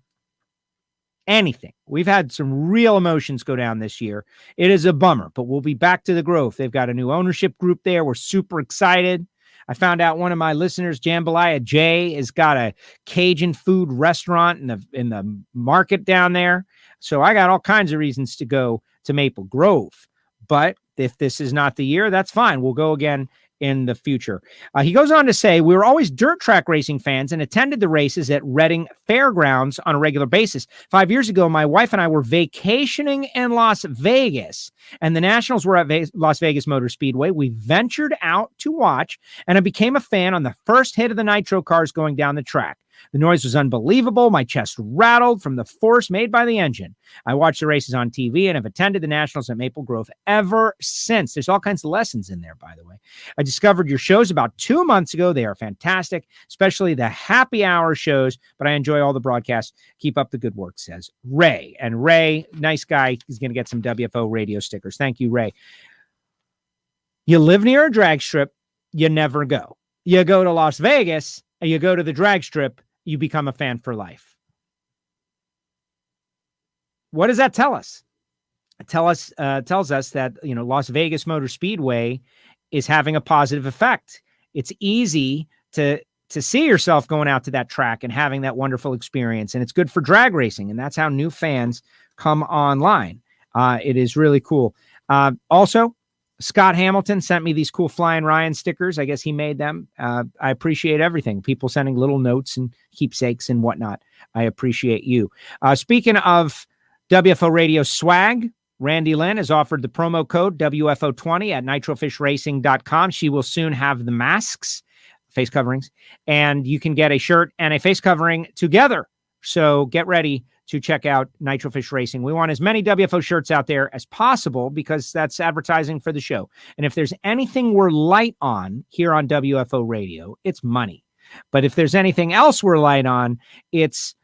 anything. We've had some real emotions go down this year. It is a bummer, but we'll be back to the Grove. They've got a new ownership group there. We're super excited. I found out one of my listeners, Jambalaya Jay, has got a Cajun food restaurant in the market down there. So I got all kinds of reasons to go to Maple Grove. But if this is not the year, that's fine. We'll go again in the future. He goes on to say, we were always dirt track racing fans and attended the races at Reading Fairgrounds on a regular basis. 5 years ago, my wife and I were vacationing in Las Vegas, and the Nationals were at Las Vegas Motor Speedway. We ventured out to watch, and I became a fan on the first hit of the Nitro cars going down the track. The noise was unbelievable. My chest rattled from the force made by the engine. I watched the races on TV and have attended the Nationals at Maple Grove ever since. There's all kinds of lessons in there, by the way. I discovered your shows about 2 months ago. They are fantastic, especially the happy hour shows, but I enjoy all the broadcasts. Keep up the good work, says Ray. And Ray, nice guy, is going to get some WFO radio stickers. Thank you, Ray. You live near a drag strip, you never go. You go to Las Vegas, and you go to the drag strip, you become a fan for life. What does that tell us? It tells us that, Las Vegas Motor Speedway is having a positive effect. It's easy to see yourself going out to that track and having that wonderful experience, and it's good for drag racing, and that's how new fans come online. It is really cool. Also, Scott Hamilton sent me these cool Flying Ryan stickers. I guess he made them. I appreciate everything. People sending little notes and keepsakes and whatnot. I appreciate you. Speaking of WFO Radio swag, Randy Lynn has offered the promo code WFO20 at nitrofishracing.com. She will soon have the masks, face coverings, and you can get a shirt and a face covering together. So get ready to check out Nitrofish Racing. We want as many WFO shirts out there as possible because that's advertising for the show. And if there's anything we're light on here on WFO Radio, it's money. But if there's anything else we're light on, it's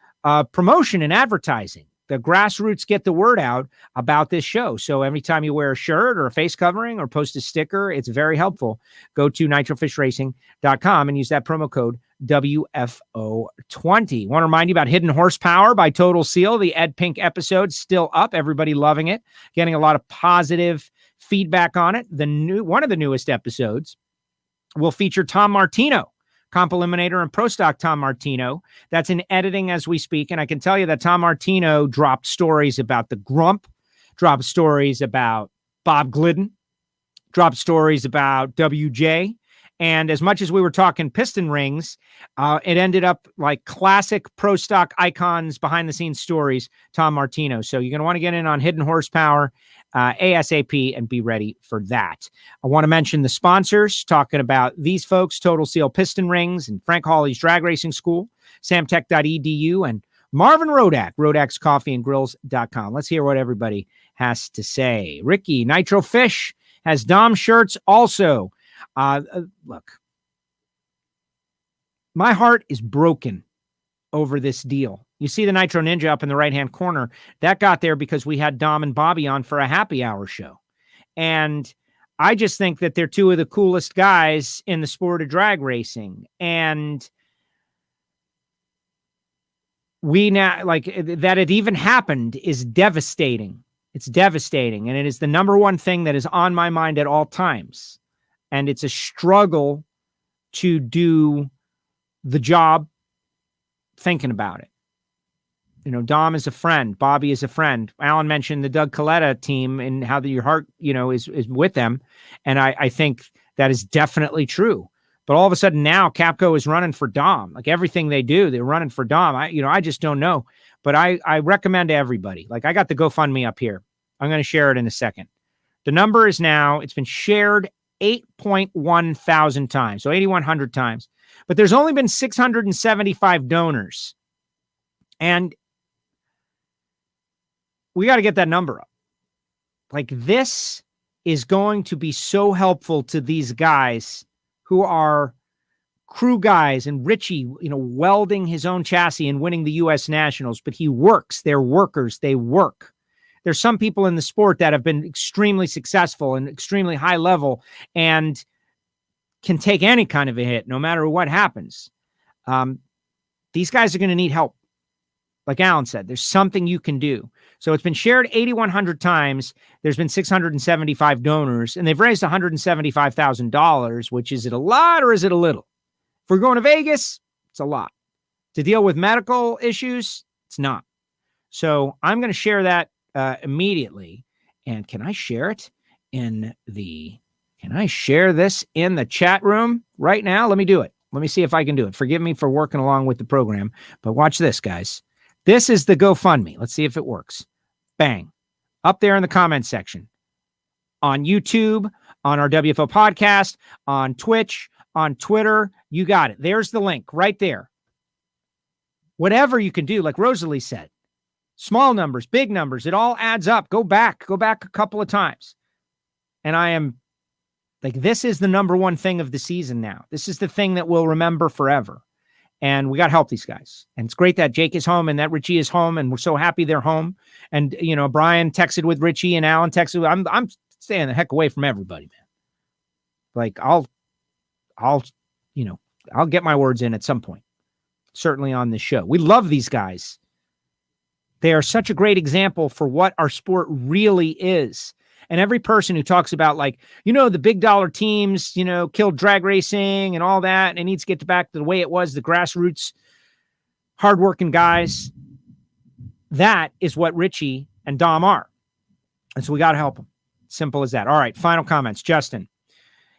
promotion and advertising. The grassroots get the word out about this show. So every time you wear a shirt or a face covering or post a sticker, it's very helpful. Go to nitrofishracing.com and use that promo code WFO20. Want to remind you about Hidden Horsepower by Total Seal. The Ed Pink episode still up. Everybody loving it. Getting a lot of positive feedback on it. One of the newest episodes will feature Tom Martino, Comp Eliminator and Pro Stock Tom Martino. That's in editing as we speak. And I can tell you that Tom Martino dropped stories about the Grump, dropped stories about Bob Glidden, dropped stories about WJ. And as much as we were talking piston rings, it ended up like classic Pro Stock icons, behind the scenes stories, Tom Martino. So you're going to want to get in on Hidden Horsepower ASAP and be ready for that. I want to mention the sponsors, talking about these folks, Total Seal Piston Rings and Frank Hawley's Drag Racing School, samtech.edu, and Marvin Rodak, rodakscoffeeandgrills.com. Let's hear what everybody has to say. Ricky, Nitro Fish has Dom shirts also. Look, my heart is broken over this deal. You see the Nitro Ninja up in the right-hand corner. That got there because we had Dom and Bobby on for a happy hour show. And I just think that they're two of the coolest guys in the sport of drag racing. And we now, like, that it even happened is devastating. It's devastating. And it is the number one thing that is on my mind at all times. And it's a struggle to do the job thinking about it. Dom is a friend. Bobby is a friend. Alan mentioned the Doug Coletta team and how your heart, is with them. And I think that is definitely true. But all of a sudden now Capco is running for Dom. Like everything they do, they're running for Dom. I just don't know. But I recommend to everybody. Like I got the GoFundMe up here. I'm going to share it in a second. The number is now, it's been shared 8.1 thousand times, so 8,100 times. But there's only been 675 donors. And we got to get that number up. Like this is going to be so helpful to these guys who are crew guys, and Richie, welding his own chassis and winning the U.S. Nationals, but he works. They're workers. They work. There's some people in the sport that have been extremely successful and extremely high level and can take any kind of a hit, no matter what happens. These guys are going to need help. Like Alan said, there's something you can do. So it's been shared 8,100 times. There's been 675 donors, and they've raised $175,000, which is it a lot or is it a little? If we're going to Vegas, it's a lot. To deal with medical issues, it's not. So I'm going to share that immediately. And can I share it can I share this in the chat room right now? Let me do it. Let me see if I can do it. Forgive me for working along with the program, but watch this, guys. This is the GoFundMe. Let's see if it works. Bang. Up there in the comment section. On YouTube, on our WFO podcast, on Twitch, on Twitter. You got it. There's the link right there. Whatever you can do, like Rosalie said, small numbers, big numbers, it all adds up. Go back a couple of times. And I am like, this is the number one thing of the season now. This is the thing that we'll remember forever. And we got to help these guys. And it's great that Jake is home and that Richie is home. And we're so happy they're home. And, you know, Brian texted with Richie and Alan texted. I'm staying the heck away from everybody, man. Like I'll get my words in at some point, certainly on this show. We love these guys. They are such a great example for what our sport really is. And every person who talks about, like, you know, the big dollar teams, you know, killed drag racing and all that, and it needs to get back to the way it was, the grassroots, hardworking guys. That is what Richie and Dom are. And so we got to help them. Simple as that. All right, final comments. Justin.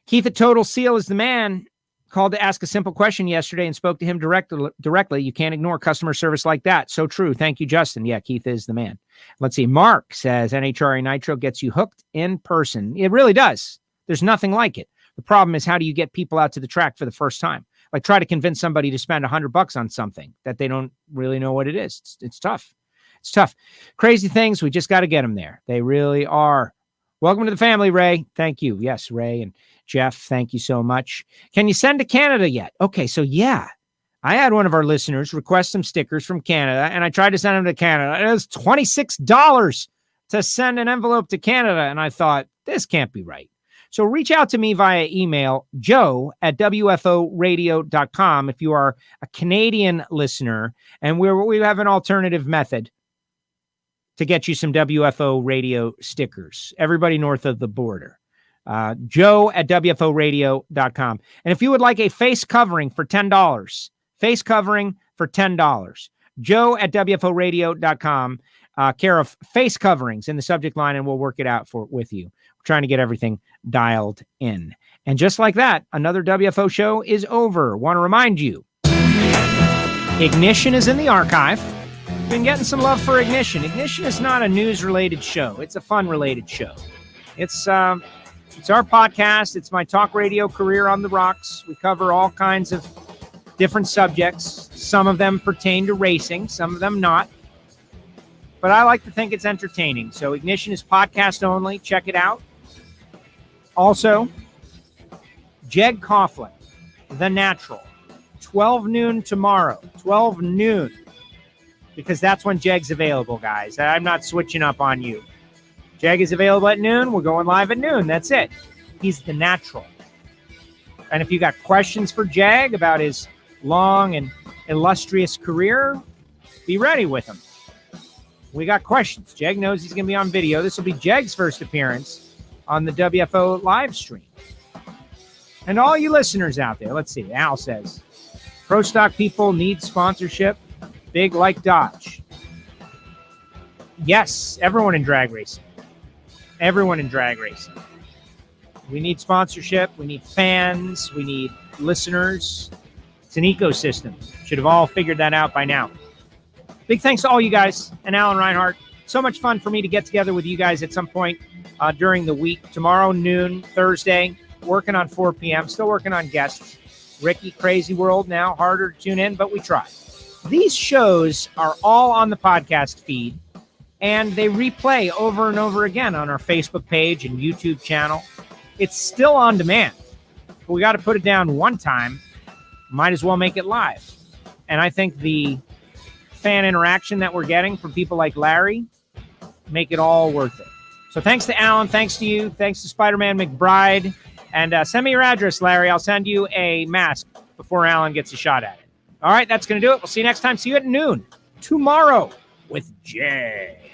Keith at Total Seal is the man. Called to ask a simple question yesterday and spoke to him directly. You can't ignore customer service like that. So true. Thank you, Justin. Yeah, Keith is the man. Let's see. Mark says NHRA Nitro gets you hooked in person. It really does. There's nothing like it. The problem is, how do you get people out to the track for the first time? Like, try to convince somebody to spend $100 on something that they don't really know what it is. It's tough. It's tough. Crazy things. We just got to get them there. They really are. Welcome to the family, Ray. Thank you. Yes, Ray and Jeff, thank you so much. Can you send to Canada yet? Okay, so yeah, I had one of our listeners request some stickers from Canada, and I tried to send them to Canada. It was $26 to send an envelope to Canada, and I thought, this can't be right. So reach out to me via email, joe@wforadio.com, if you are a Canadian listener, and we have an alternative method to get you some WFO radio stickers, everybody north of the border. Joe@WFOradio.com. And if you would like a face covering for $10, Joe@WFOradio.com, care of face coverings in the subject line, and we'll work it out with you. We're trying to get everything dialed in. And just like that, another WFO show is over. Want to remind you, Ignition is in the archive. Been getting some love for Ignition. Ignition is not a news-related show. It's a fun-related show. It's our podcast. It's my talk radio career on the rocks. We cover all kinds of different subjects. Some of them pertain to racing, some of them not. But I like to think it's entertaining. So Ignition is podcast only. Check it out. Also, Jeg Coughlin, The Natural, 12 noon tomorrow. 12 noon. Because that's when Jeg's available, guys. I'm not switching up on you. Jag is available at noon. We're going live at noon. That's it. He's the natural. And if you got questions for Jag about his long and illustrious career, be ready with him. We got questions. Jag knows he's going to be on video. This will be Jag's first appearance on the WFO live stream. And all you listeners out there, let's see. Al says, Pro Stock people need sponsorship. Big like Dodge. Yes, everyone in drag racing. Everyone in drag racing. We need sponsorship. We need fans. We need listeners. It's an ecosystem. Should have all figured that out by now. Big thanks to all you guys and Alan Reinhart. So much fun for me to get together with you guys at some point during the week. Tomorrow, noon, Thursday, working on 4 p.m. Still working on guests. Ricky, Crazy World now. Harder to tune in, but we try. These shows are all on the podcast feed, and they replay over and over again on our Facebook page and YouTube channel. It's still on demand. But we got to put it down one time. Might as well make it live. And I think the fan interaction that we're getting from people like Larry make it all worth it. So thanks to Alan. Thanks to you. Thanks to Spider-Man McBride. And send me your address, Larry. I'll send you a mask before Alan gets a shot at it. All right, that's going to do it. We'll see you next time. See you at noon tomorrow with Jay.